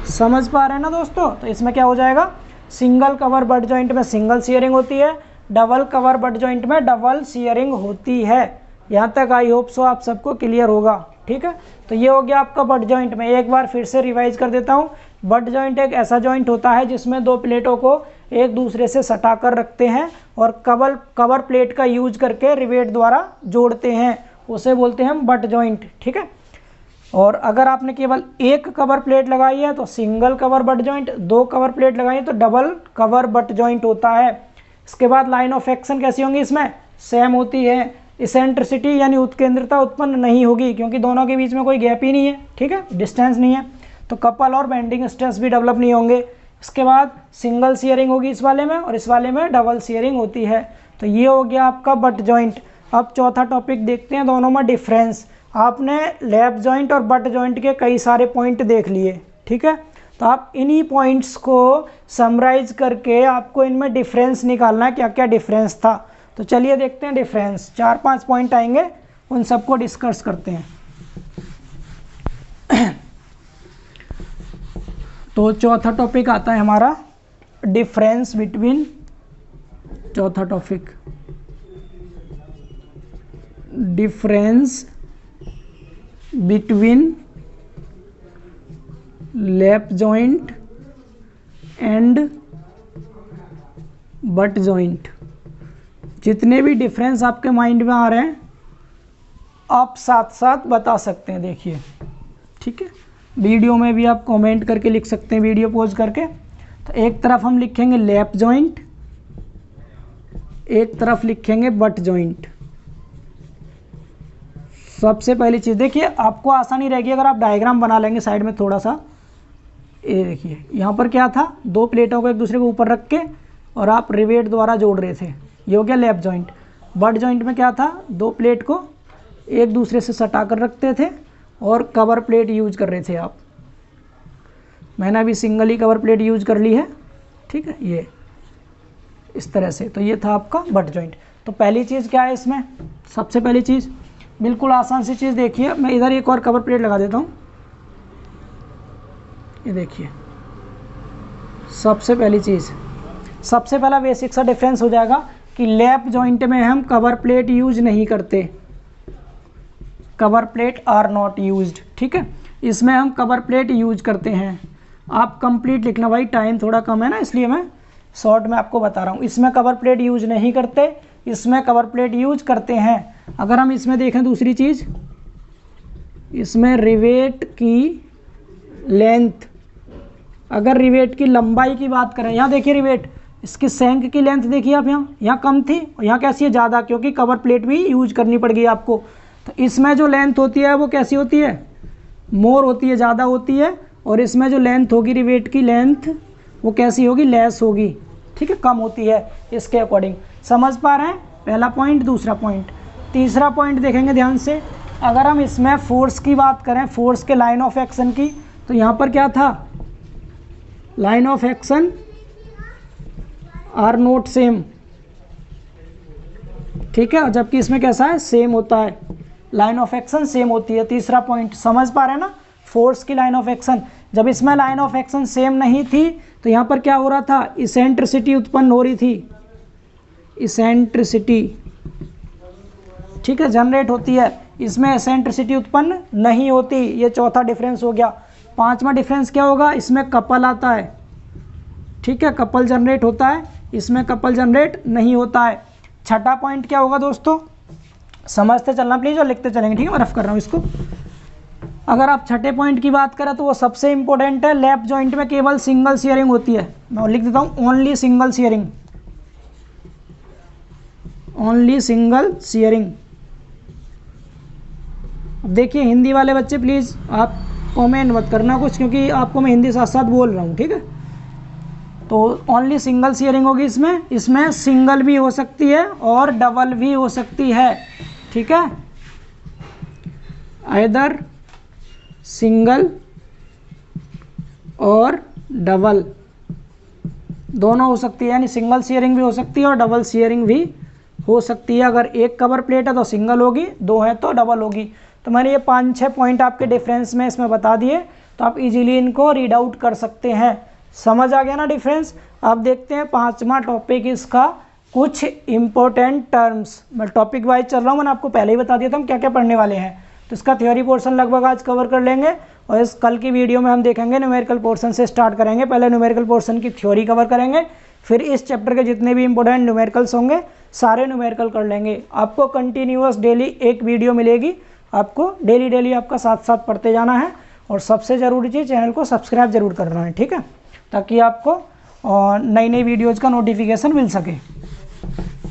समझ पा रहे हैं ना दोस्तों? तो इसमें क्या हो जाएगा, सिंगल कवर बट जॉइंट में सिंगल शियरिंग होती है, डबल कवर बट जॉइंट में डबल शियरिंग होती है। यहाँ तक आई होप सो आप सबको क्लियर होगा। ठीक है, तो ये हो गया आपका बट जॉइंट में। एक बार फिर से रिवाइज कर देता हूँ। बट जॉइंट एक ऐसा जॉइंट होता है जिसमें दो प्लेटों को एक दूसरे से सटा कर रखते हैं और कवर प्लेट का यूज करके रिवेट द्वारा जोड़ते हैं, उसे बोलते हैं हम बट जॉइंट। ठीक है, और अगर आपने केवल एक कवर प्लेट लगाई है तो सिंगल कवर बट जॉइंट, दो कवर प्लेट लगाई है तो डबल कवर बट जॉइंट होता है। इसके बाद लाइन ऑफ एक्शन कैसी होंगी, इसमें सेम होती है। इसेंट्रिसिटी यानी उत्केंद्रता उत्पन्न नहीं होगी, क्योंकि दोनों के बीच में कोई गैप ही नहीं है। ठीक है, डिस्टेंस नहीं है, तो कपल और बेंडिंग स्ट्रेस भी डेवलप नहीं होंगे। इसके बाद सिंगल शियरिंग होगी इस वाले में, और इस वाले में डबल शियरिंग होती है। तो ये हो गया आपका बट जॉइंट। अब चौथा टॉपिक देखते हैं, दोनों में डिफरेंस। आपने लैप जॉइंट और बट जॉइंट के कई सारे पॉइंट देख लिए। ठीक है, तो आप इन्हीं पॉइंट्स को समराइज करके आपको इनमें डिफरेंस निकालना है, क्या क्या डिफरेंस था। तो चलिए देखते हैं डिफरेंस। 4-5 पॉइंट आएंगे, उन सबको डिस्कस करते हैं। तो चौथा टॉपिक आता है हमारा डिफरेंस बिटवीन, चौथा topic difference between lap joint and butt joint. जितने भी डिफरेंस आपके माइंड में आ रहे हैं आप साथ साथ बता सकते हैं, देखिए। ठीक है, वीडियो में भी आप कमेंट करके लिख सकते हैं, वीडियो पॉज करके। तो एक तरफ हम लिखेंगे लैप जॉइंट, एक तरफ लिखेंगे बट जॉइंट। सबसे पहली चीज़ देखिए, आपको आसानी रहेगी अगर आप डायग्राम बना लेंगे साइड में थोड़ा सा। ये देखिए यहाँ पर क्या था, दो प्लेटों को एक दूसरे को ऊपर रख के और आप रिवेट द्वारा जोड़ रहे थे, ये हो गया लैप जॉइंट। बट जॉइंट में क्या था, दो प्लेट को एक दूसरे से सटा कर रखते थे और कवर प्लेट यूज कर रहे थे आप। मैंने अभी सिंगल ही कवर प्लेट यूज कर ली है। ठीक है, ये इस तरह से। तो ये था आपका बट जॉइंट। तो पहली चीज़ क्या है इसमें, सबसे पहली चीज़ बिल्कुल आसान सी चीज़ देखिए, मैं इधर एक और कवर प्लेट लगा देता हूँ। ये देखिए, सबसे पहली चीज़, सबसे पहला बेसिक सा डिफरेंस हो जाएगा कि लैप जॉइंट में हम कवर प्लेट यूज नहीं करते, cover plate are not used. ठीक है, इसमें हम कवर प्लेट यूज करते हैं। आप कंप्लीट लिखना भाई, टाइम थोड़ा कम है ना, इसलिए मैं शॉर्ट में आपको बता रहा हूँ। इसमें कवर प्लेट यूज नहीं करते, इसमें कवर प्लेट यूज करते हैं। अगर हम इसमें देखें दूसरी चीज़, इसमें रिवेट की लेंथ, अगर रिवेट की लंबाई की बात करें, यहाँ देखिए रिवेट, इसकी सैंक की लेंथ देखिए आप, यहाँ कम थी और यहाँ कैसी है, ज़्यादा, क्योंकि कवर प्लेट भी यूज करनी पड़ गई आपको। तो इसमें जो लेंथ होती है वो कैसी होती है, मोर होती है, ज़्यादा होती है। और इसमें जो लेंथ होगी रिवेट की लेंथ, वो कैसी होगी, लेस होगी। ठीक है, कम होती है इसके अकॉर्डिंग। समझ पा रहे हैं, पहला पॉइंट। दूसरा पॉइंट, तीसरा पॉइंट देखेंगे ध्यान से। अगर हम इसमें फोर्स की बात करें, फोर्स के लाइन ऑफ एक्शन की, तो यहाँ पर क्या था, line of action are not same, ठीक है, जबकि इसमें कैसा है, सेम होता है, लाइन ऑफ एक्शन सेम होती है। तीसरा पॉइंट समझ पा रहे हैं ना, फोर्स की लाइन ऑफ एक्शन, जब इसमें लाइन ऑफ एक्शन सेम नहीं थी तो यहाँ पर क्या हो रहा था, इसेंट्रिसिटी उत्पन्न हो रही थी, इसेंट्रिसिटी, ठीक है, जनरेट होती है, इसमें इसेंट्रिसिटी उत्पन्न नहीं होती। ये चौथा डिफरेंस हो गया। पांचवा डिफरेंस क्या होगा, इसमें कपल आता है, ठीक है, कपल जनरेट होता है, इसमें कपल जनरेट नहीं होता है। छठा पॉइंट क्या होगा दोस्तों, समझते चलना प्लीज और लिखते चलेंगे, ठीक है, मैं रफ कर रहा हूँ इसको। अगर आप छठे पॉइंट की बात करें तो वो सबसे इंपॉर्टेंट है, लेफ्ट जॉइंट में केवल सिंगल शेयरिंग होती है। मैं लिख देता हूँ only single sharing, only single sharing. अब देखिए हिंदी वाले बच्चे प्लीज़ आप कमेंट मत करना कुछ, क्योंकि आपको मैं हिंदी साथ साथ बोल रहा हूँ, ठीक है। तो ओनली सिंगल शेयरिंग होगी इसमें सिंगल भी हो सकती है और डबल भी हो सकती है, ठीक है, आइदर सिंगल और डबल दोनों हो सकती है, यानी सिंगल शेयरिंग भी हो सकती है और डबल शेयरिंग भी हो सकती है। अगर एक कवर प्लेट है तो सिंगल होगी, दो है तो डबल होगी। तो मैंने ये 5-6 पॉइंट आपके डिफरेंस में इसमें बता दिए, तो आप इजीली इनको रीड आउट कर सकते हैं। समझ आ गया ना डिफरेंस। अब देखते हैं 5वां टॉपिक इसका, कुछ इंपॉर्टेंट टर्म्स। मैं टॉपिक वाइज चल रहा हूँ, मैंने आपको पहले ही बता दिया था हम क्या क्या पढ़ने वाले हैं। तो इसका थ्योरी पोर्शन लगभग आज कवर कर लेंगे और इस कल की वीडियो में हम देखेंगे न्यूमेरिकल पोर्शन से स्टार्ट करेंगे। पहले न्यूमेरिकल पोर्शन की थ्योरी कवर करेंगे, फिर इस चैप्टर के जितने भी इंपॉर्टेंट न्यूमेरिकल्स होंगे सारे न्यूमेरिकल कर लेंगे। आपको कंटिन्यूअस डेली एक वीडियो मिलेगी, आपको डेली आपका साथ साथ पढ़ते जाना है। और सबसे ज़रूरी चीज़, चैनल को सब्सक्राइब जरूर करना है, ठीक है, ताकि आपको नई नई वीडियोज़ का नोटिफिकेशन मिल सके।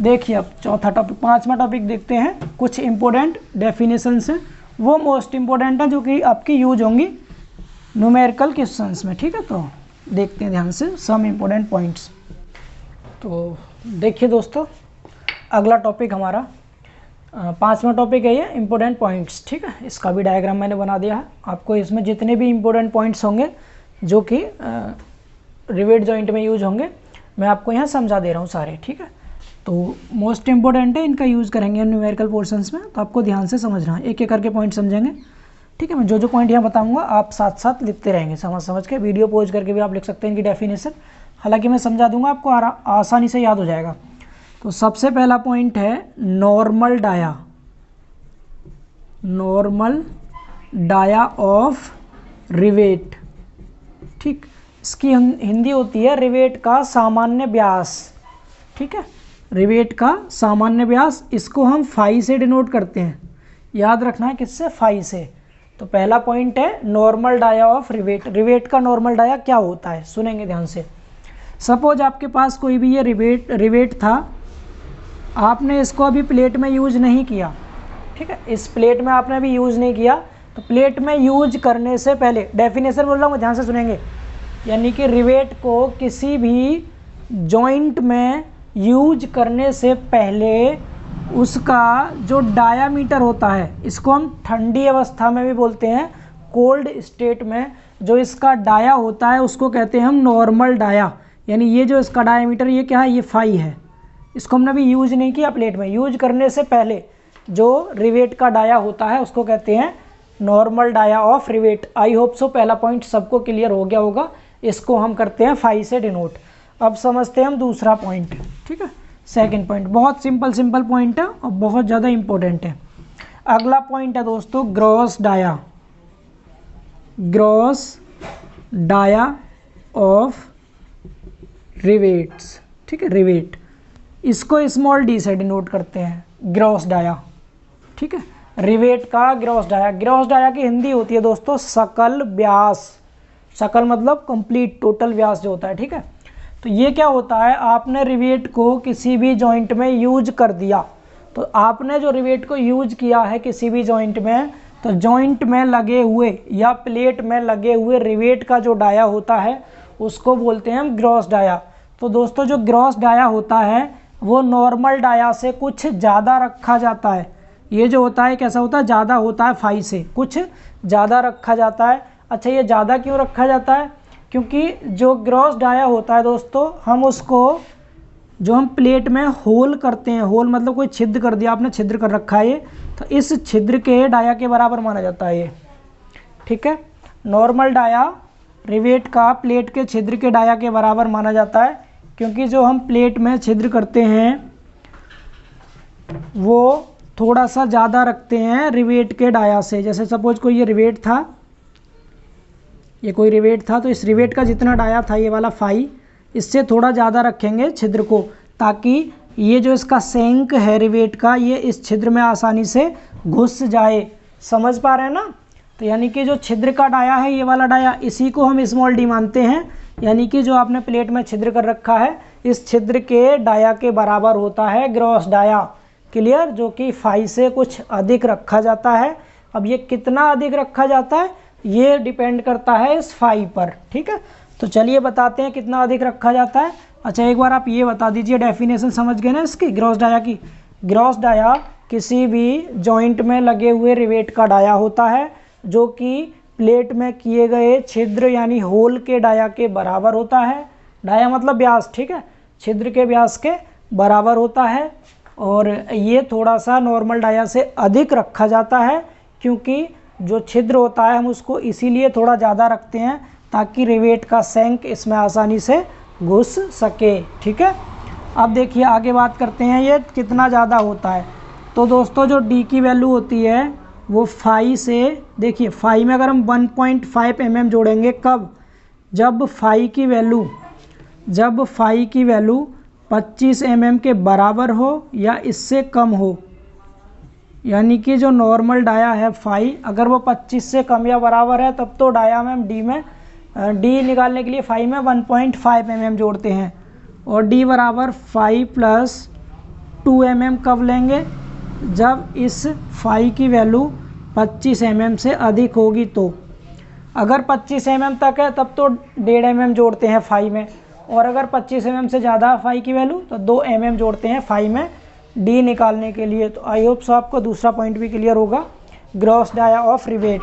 देखिए अब चौथा टॉपिक, 5वां टॉपिक देखते हैं। कुछ इंपॉर्टेंट डेफिनेशंस हैं, वो मोस्ट इंपॉर्टेंट है जो कि आपकी यूज होंगी न्यूमेरिकल क्वेश्चंस में, ठीक है। तो देखते हैं ध्यान से सम इंपॉर्टेंट पॉइंट्स। तो देखिए दोस्तों, अगला टॉपिक हमारा 5वां टॉपिक है ये इंपॉर्टेंट पॉइंट्स, ठीक है। इसका भी डायग्राम मैंने बना दिया है आपको। इसमें जितने भी इंपॉर्टेंट पॉइंट्स होंगे जो कि रिवेट जॉइंट में यूज होंगे, मैं आपको यहाँ समझा दे रहा हूँ सारे, ठीक है। तो मोस्ट इंपॉर्टेंट है, इनका यूज़ करेंगे न्यूमेरिकल पोर्शंस में, तो आपको ध्यान से समझना है, एक एक करके पॉइंट समझेंगे, ठीक है। मैं जो जो पॉइंट यहाँ बताऊँगा आप साथ साथ लिखते रहेंगे, समझ के। वीडियो पॉज करके भी आप लिख सकते हैं इनकी डेफिनेशन, हालांकि मैं समझा दूंगा, आपको आसानी से याद हो जाएगा। तो सबसे पहला पॉइंट है normal dia, normal dia of rivet, ठीक। इसकी हिंदी होती है रिवेट का सामान्य व्यास, ठीक है, रिवेट का सामान्य व्यास। इसको हम फाई से डिनोट करते हैं, याद रखना है किससे, फाई से। तो पहला पॉइंट है normal dia of rivet. Rivet का नॉर्मल डाया क्या होता है, सुनेंगे ध्यान से। सपोज आपके पास कोई भी ये रिवेट था, आपने इसको अभी प्लेट में यूज नहीं किया, ठीक है, इस प्लेट में आपने अभी यूज नहीं किया। तो प्लेट में यूज करने से पहले, डेफिनेशन बोल रहा हूँ, ध्यान से सुनेंगे, यानी कि रिवेट को किसी भी जॉइंट में यूज करने से पहले उसका जो डायामीटर होता है, इसको हम ठंडी अवस्था में भी बोलते हैं, कोल्ड स्टेट में जो इसका डाया होता है उसको कहते हैं हम नॉर्मल डाया। यानी ये जो इसका डायामीटर, ये क्या है, ये फाई है। इसको हमने अभी यूज नहीं किया प्लेट में, यूज करने से पहले जो रिवेट का डाया होता है उसको कहते हैं normal dia of rivet. I hope so पहला पॉइंट सबको क्लियर हो गया होगा। इसको हम करते हैं फाई से डिनोट। अब समझते हैं हम दूसरा पॉइंट, ठीक है। सेकंड पॉइंट बहुत सिंपल पॉइंट है और बहुत ज़्यादा इंपॉर्टेंट है। अगला पॉइंट है दोस्तों gross dia, gross dia of rivets, ठीक है, रिवेट। इसको स्मॉल डी से डिनोट करते हैं, ग्रॉस डाया, ठीक है। रिवेट का ग्रॉस डाया, ग्रॉस डाया की हिंदी होती है दोस्तों सकल व्यास। सकल मतलब कंप्लीट टोटल व्यास जो होता है, ठीक है। तो ये क्या होता है, आपने रिवेट को किसी भी जॉइंट में यूज कर दिया, तो आपने जो रिवेट को यूज किया है किसी भी जॉइंट में, तो जॉइंट में लगे हुए या प्लेट में लगे हुए रिवेट का जो डाया होता है उसको बोलते हैं हम ग्रॉस डाया। तो दोस्तों जो ग्रॉस डाया होता है वो नॉर्मल डाया से कुछ ज़्यादा रखा जाता है। ये जो होता है कैसा होता है, ज़्यादा होता है, फाई से कुछ ज़्यादा रखा जाता है। अच्छा, ये ज़्यादा क्यों रखा जाता है, क्योंकि जो ग्रॉस डाया होता है दोस्तों, हम उसको जो हम प्लेट में होल करते हैं, होल मतलब कोई छिद्र कर दिया आपने, छिद्र कर रखा है ये, तो इस छिद्र के डाया के बराबर माना जाता है ये। ठीक है, नॉर्मल डाया रिवेट का प्लेट के छिद्र के डाया के बराबर माना जाता है, क्योंकि जो हम प्लेट में छिद्र करते हैं वो थोड़ा सा ज़्यादा रखते हैं रिवेट के डाया से। जैसे सपोज कोई ये रिवेट था, ये कोई रिवेट था, तो इस रिवेट का जितना डाया था ये वाला फाई, इससे थोड़ा ज़्यादा रखेंगे छिद्र को, ताकि ये जो इसका सेंक है रिवेट का, ये इस छिद्र में आसानी से घुस जाए। समझ पा रहे हैं ना? तो यानी कि जो छिद्र का डाया है, ये वाला डाया, इसी को हम स्मॉल डी मानते हैं। यानी कि जो आपने प्लेट में छिद्र कर रखा है, इस छिद्र के डाया के बराबर होता है ग्रॉस डाया। क्लियर? जो कि फाई से कुछ अधिक रखा जाता है। अब ये कितना अधिक रखा जाता है ये डिपेंड करता है इस फाई पर। ठीक है, तो चलिए बताते हैं कितना अधिक रखा जाता है। अच्छा, एक बार आप ये बता दीजिए, डेफिनेशन समझ गए ना इसकी, ग्रॉस डाया की। ग्रॉस डाया किसी भी जॉइंट में लगे हुए रिवेट का डाया होता है, जो कि प्लेट में किए गए छिद्र यानी होल के डाया के बराबर होता है। डाया मतलब व्यास, ठीक है, छिद्र के व्यास के बराबर होता है। और ये थोड़ा सा नॉर्मल डाया से अधिक रखा जाता है, क्योंकि जो छिद्र होता है हम उसको इसीलिए थोड़ा ज़्यादा रखते हैं ताकि रिवेट का सेंक इसमें आसानी से घुस सके। ठीक है, अब देखिए आगे बात करते हैं ये कितना ज़्यादा होता है। तो दोस्तों जो डी की वैल्यू होती है वो फाई से, देखिए फाई में अगर हम 1.5 mm जोड़ेंगे, कब? जब फाई की वैल्यू 25 mm के बराबर हो या इससे कम हो। यानी कि जो नॉर्मल डाया है फाई, अगर वो 25 से कम या बराबर है तब तो डाया में हम डी निकालने के लिए फाई में 1.5 mm जोड़ते हैं। और डी बराबर 5 + 2 mm कब लेंगे? जब इस फाई की वैल्यू 25 mm से अधिक होगी। तो अगर 25 mm तक है तब तो 1.5 mm जोड़ते हैं फाई में, और अगर 25 mm से ज़्यादा फाई की वैल्यू तो 2 mm जोड़ते हैं फाई में डी निकालने के लिए। तो आई होप सो आपको दूसरा पॉइंट भी क्लियर होगा, ग्रॉस डाया ऑफ रिवेट।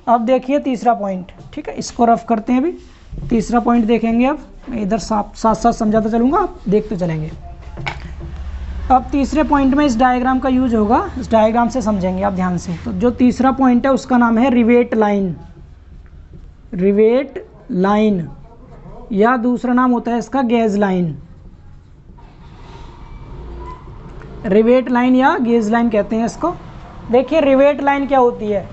अब देखिए तीसरा पॉइंट। ठीक है, इसको रफ करते हैं अभी। तीसरा पॉइंट देखेंगे। अब मैं इधर साथ साथ समझाता चलूँगा, आप देखते चलेंगे। अब तीसरे पॉइंट में इस डायग्राम का यूज होगा, इस डायग्राम से समझेंगे आप ध्यान से। तो जो तीसरा पॉइंट है उसका नाम है रिवेट लाइन। रिवेट लाइन या दूसरा नाम होता है इसका गेज लाइन। रिवेट लाइन या गेज लाइन कहते हैं इसको। देखिए रिवेट लाइन क्या होती है?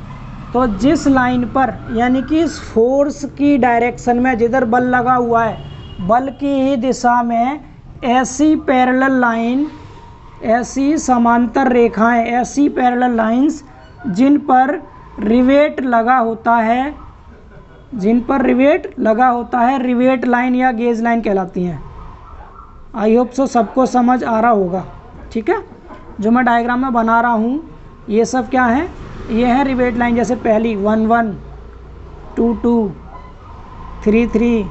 तो जिस लाइन पर, यानी कि इस फोर्स की डायरेक्शन में, जिधर बल लगा हुआ है, बल की ही दिशा में ऐसी पैरेलल लाइन, ऐसी समांतर रेखाएं, ऐसी पैरेलल लाइंस जिन पर रिवेट लगा होता है, रिवेट लाइन या गेज लाइन कहलाती हैं। आई होप सो सबको समझ आ रहा होगा। ठीक है, जो मैं डायग्राम में बना रहा हूँ ये सब क्या है? ये है रिवेट लाइन। जैसे पहली 1 1, 2 2, 3 3,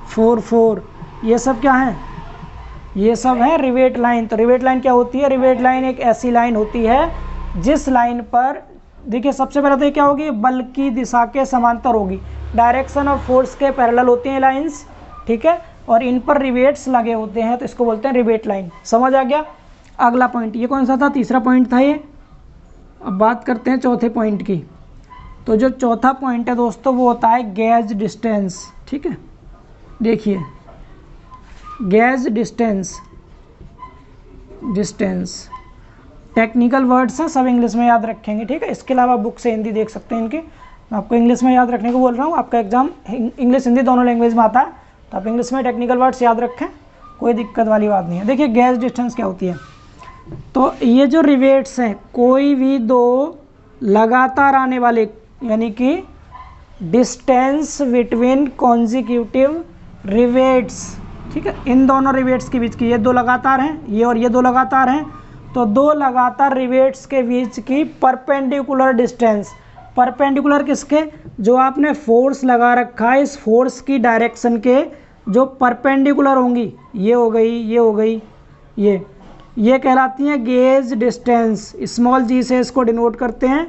4 4, ये सब क्या है? ये सब है रिवेट लाइन। तो रिवेट लाइन क्या होती है? रिवेट लाइन एक ऐसी लाइन होती है जिस लाइन पर, देखिए सबसे पहले तो ये क्या होगी? बल की दिशा के समांतर होगी, डायरेक्शन और फोर्स के पैरेलल होती हैं लाइंस। ठीक है, और इन पर रिवेट्स लगे होते हैं, तो इसको बोलते हैं रिवेट लाइन। समझ आ गया? अगला पॉइंट, ये कौन सा था? तीसरा पॉइंट था ये। अब बात करते हैं चौथे पॉइंट की। तो जो चौथा पॉइंट है दोस्तों वो होता है गेज डिस्टेंस। ठीक है, देखिए गेज डिस्टेंस टेक्निकल वर्ड्स हैं, सब इंग्लिश में याद रखेंगे। ठीक है, इसके अलावा बुक से हिंदी देख सकते हैं इनके। मैं आपको इंग्लिश में याद रखने को बोल रहा हूँ, आपका एग्जाम इंग्लिश हिंदी दोनों लैंग्वेज में आता है, तो आप इंग्लिश में टेक्निकल वर्ड्स याद रखें, कोई दिक्कत वाली बात नहीं है। देखिए गेज डिस्टेंस क्या होती है? तो ये जो रिवेट्स हैं, कोई भी दो लगातार आने वाले, यानी कि डिस्टेंस बिटवीन कॉन्जिक्यूटिव रिवेट्स। ठीक है, इन दोनों रिवेट्स के बीच की, ये दो लगातार हैं, ये और ये दो लगातार हैं, तो दो लगातार रिवेट्स के बीच की परपेंडिकुलर डिस्टेंस। परपेंडिकुलर किसके? जो आपने फोर्स लगा रखा है, इस फोर्स की डायरेक्शन के जो परपेंडिकुलर होंगी, ये हो गई, ये हो गई, ये कहलाती हैं गेज डिस्टेंस। स्मॉल जी से इसको डिनोट करते हैं।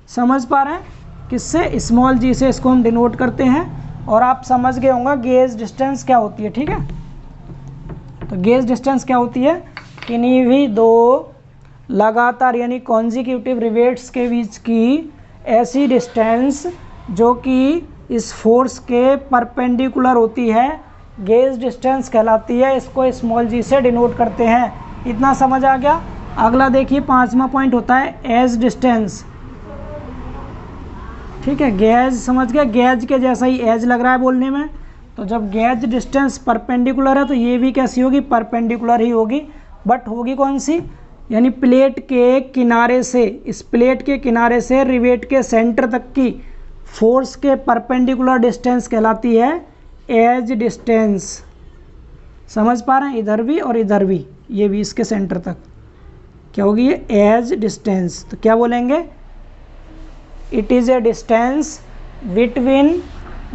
समझ पा रहे हैं? किससे? स्मॉल जी से इसको हम डिनोट करते हैं। और आप समझ गए होंगे गेज डिस्टेंस क्या होती है। ठीक है, तो गेज डिस्टेंस क्या होती है, किन्हीं भी दो लगातार यानी कॉन्जिक्यूटिव रिवेट्स के बीच की ऐसी डिस्टेंस जो कि इस फोर्स के परपेंडिकुलर होती है गेज डिस्टेंस कहलाती है। इसको स्मॉल जी से डिनोट करते हैं। इतना समझ आ गया। अगला देखिए 5वां पॉइंट होता है एज डिस्टेंस। ठीक है, गेज समझ गया, गेज के जैसा ही एज लग रहा है बोलने में। तो जब गेज डिस्टेंस परपेंडिकुलर है तो ये भी कैसी होगी, परपेंडिकुलर ही होगी, बट होगी कौन सी, यानी प्लेट के किनारे से, इस प्लेट के किनारे से रिवेट के सेंटर तक की फोर्स के परपेंडिकुलर डिस्टेंस कहलाती है एज डिस्टेंस। समझ पा रहे हैं, इधर भी और इधर भी, ये भी इसके सेंटर तक क्या होगी, ये एज डिस्टेंस। तो क्या बोलेंगे, it is a distance between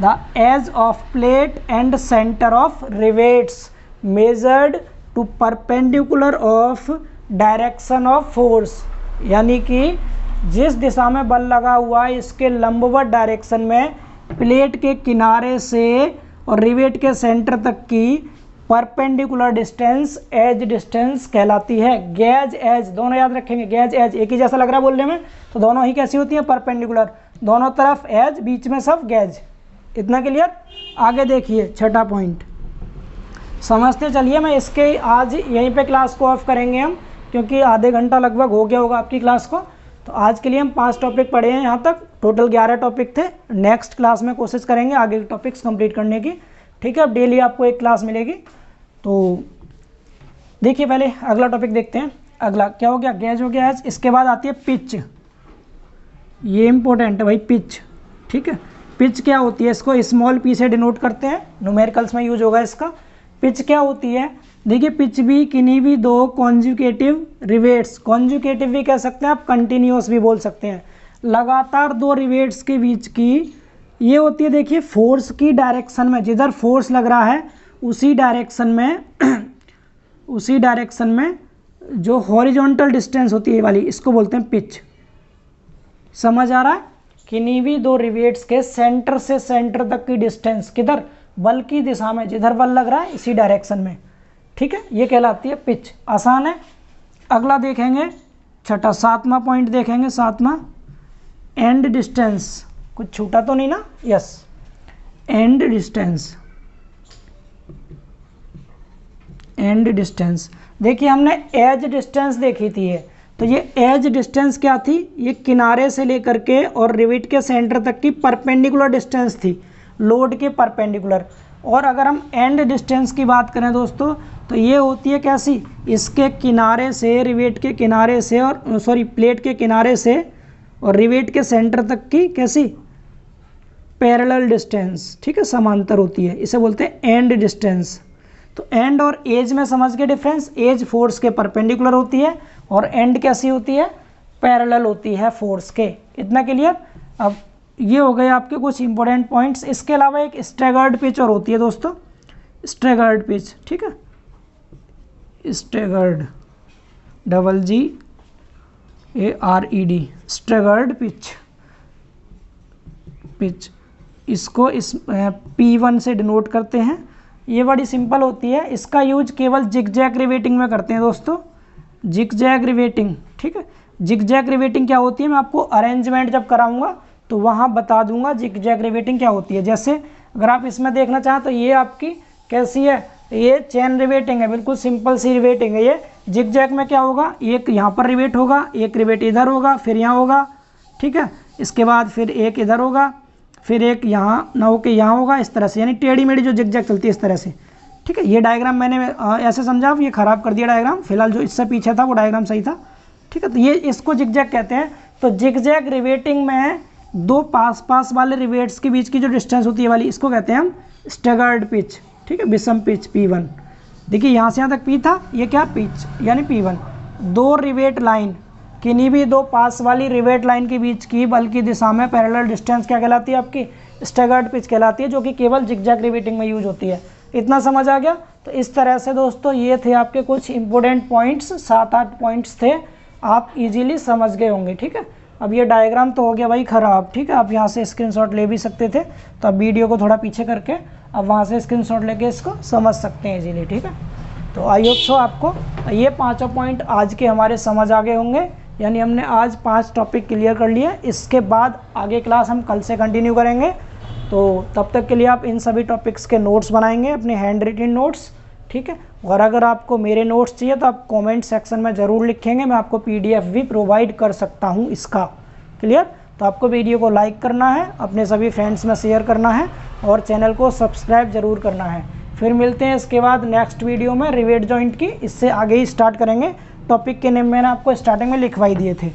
the edge of plate and centre of rivets measured to perpendicular of direction of force, यानी कि जिस दिशा में बल लगा हुआ है इसके लंबवत डायरेक्शन में प्लेट के किनारे से और रिवेट के सेंटर तक की परपेंडिकुलर डिस्टेंस एज डिस्टेंस कहलाती है। गेज एज दोनों याद रखेंगे, गेज एज एक ही जैसा लग रहा है बोलने में, तो दोनों ही कैसी होती है, परपेंडिकुलर, दोनों तरफ एज, बीच में सब गेज। इतना क्लियर। आगे देखिए 6ठा पॉइंट समझते चलिए। मैं इसके आज यहीं पे क्लास को ऑफ करेंगे हम, क्योंकि आधे घंटा लगभग हो गया होगा आपकी क्लास को। तो आज के लिए हम 5 टॉपिक पढ़े हैं, यहाँ तक टोटल 11 टॉपिक थे। नेक्स्ट क्लास में कोशिश करेंगे आगे के टॉपिक्स कंप्लीट करने की। ठीक है, अब डेली आपको एक क्लास मिलेगी। तो देखिए पहले अगला टॉपिक देखते हैं। अगला क्या हो गया, गेज हो गया एज। इसके बाद आती है पिच, ये इंपॉर्टेंट है भाई, पिच। ठीक है, पिच क्या होती है, इसको स्मॉल पी से डिनोट करते हैं, न्यूमेरिकल्स में यूज होगा इसका। पिच क्या होती है, देखिए पिच भी किन्हीं भी दो कॉन्जुकेटिव रिवेट्स, कॉन्जुकेटिव भी कह सकते हैं आप, कंटिन्यूस भी बोल सकते हैं, लगातार दो रिवेट्स के बीच की ये होती है। देखिए फोर्स की डायरेक्शन में, जिधर फोर्स लग रहा है उसी डायरेक्शन में उसी डायरेक्शन में जो हॉरिजॉन्टल डिस्टेंस होती है ये वाली, इसको बोलते हैं पिच। समझ आ रहा है, किन्हीं भी दो रिवेट्स के सेंटर से सेंटर तक की डिस्टेंस, किधर, बल की दिशा में, जिधर बल लग रहा है इसी डायरेक्शन में। ठीक है, ये कहलाती है पिच। आसान है। अगला देखेंगे 7वां पॉइंट देखेंगे, 7वां एंड डिस्टेंस। कुछ छूटा तो नहीं ना, yes, and distance. And distance देखिए हमने एज डिस्टेंस देखी थी ये, तो ये एज डिस्टेंस क्या थी, ये किनारे से लेकर के और रिवेट के सेंटर तक की परपेंडिकुलर डिस्टेंस थी, लोड के परपेंडिकुलर। और अगर हम एंड डिस्टेंस की बात करें दोस्तों, तो ये होती है कैसी, इसके किनारे से, रिवेट के किनारे से और प्लेट के किनारे से और रिवेट के सेंटर तक की कैसी, पैरेलल डिस्टेंस। ठीक है, समांतर होती है, इसे बोलते हैं एंड डिस्टेंस। तो एंड और एज में समझ के डिफरेंस, एज फोर्स के परपेंडिकुलर होती है और एंड कैसी होती है, पैरेलल होती है फोर्स के। इतना क्लियर। अब ये हो गए आपके कुछ इंपॉर्टेंट पॉइंट्स। इसके अलावा एक स्टैगर्ड पिच और होती है दोस्तों, स्टैगर्ड पिच। ठीक है, स्टैगर्ड, GARED, स्टैगर्ड पिच। इसको इस P1 से डिनोट करते हैं। ये बड़ी सिंपल होती है, इसका यूज केवल जिगजैग रिवेटिंग में करते हैं दोस्तों, जिगजैग रिवेटिंग। ठीक है, जिगजैग रिवेटिंग क्या होती है, मैं आपको अरेंजमेंट जब कराऊंगा तो वहाँ बता दूंगा जिगजैग रिवेटिंग क्या होती है। जैसे अगर आप इसमें देखना चाहें तो ये आपकी कैसी है, ये चेन रिवेटिंग है, बिल्कुल सिंपल सी रिवेटिंग है। ये जिगजैग में क्या होगा, एक यहाँ पर रिवेट होगा, एक रिवेट इधर होगा, फिर यहाँ होगा। ठीक है, इसके बाद फिर एक इधर होगा, फिर एक यहाँ ना होके यहाँ होगा, इस तरह से, यानी टेढ़ी मेढ़ी जो जिगजैग चलती है इस तरह से। ठीक है, ये डायग्राम मैंने ऐसे समझा, ये ख़राब कर दिया डायग्राम, फिलहाल जो इससे पीछे था वो डायग्राम सही था। ठीक है, तो ये इसको जिगजैग कहते हैं। तो जिगजैग रिवेटिंग में दो पास पास वाले रिवेट्स के बीच की जो डिस्टेंस होती है वाली, इसको कहते हैं हम स्टैगर्ड पिच। ठीक है, विषम पिच P1। देखिए यहाँ से यहाँ तक P था, ये क्या पिच यानी P1। दो रिवेट लाइन, किन्हीं भी दो पास वाली रिवेट लाइन के बीच की बल की दिशा में पैरेलल डिस्टेंस क्या कहलाती है, आपकी स्टैगर्ड पिच कहलाती है, जो कि केवल जिगजैग रिवेटिंग में यूज होती है। इतना समझ आ गया। तो इस तरह से दोस्तों ये थे आपके कुछ इंपॉर्टेंट पॉइंट्स, 7-8 पॉइंट्स थे, आप इजीली समझ गए होंगे। ठीक है, अब ये डायग्राम तो हो गया भाई ख़राब, ठीक है, आप यहाँ से स्क्रीनशॉट ले भी सकते थे, तो अब वीडियो को थोड़ा पीछे करके अब वहाँ से स्क्रीनशॉट लेके इसको समझ सकते हैं इजीली, ठीक है। तो आई होप सो आपको ये 5 पॉइंट आज के हमारे समझ आ गए होंगे, यानी हमने आज 5 टॉपिक क्लियर कर लिए। इसके बाद आगे क्लास हम कल से कंटिन्यू करेंगे, तो तब तक के लिए आप इन सभी टॉपिक्स के नोट्स बनाएंगे, अपने हैंड रिटन नोट्स, ठीक है। और अगर आपको मेरे नोट्स चाहिए तो आप कमेंट सेक्शन में ज़रूर लिखेंगे, मैं आपको PDF भी प्रोवाइड कर सकता हूँ इसका, क्लियर। तो आपको वीडियो को लाइक करना है, अपने सभी फ्रेंड्स में शेयर करना है और चैनल को सब्सक्राइब ज़रूर करना है। फिर मिलते हैं इसके बाद नेक्स्ट वीडियो में रिवेट जॉइंट की, इससे आगे ही स्टार्ट करेंगे। टॉपिक के नेम मैंने आपको स्टार्टिंग में लिखवाई दिए थे।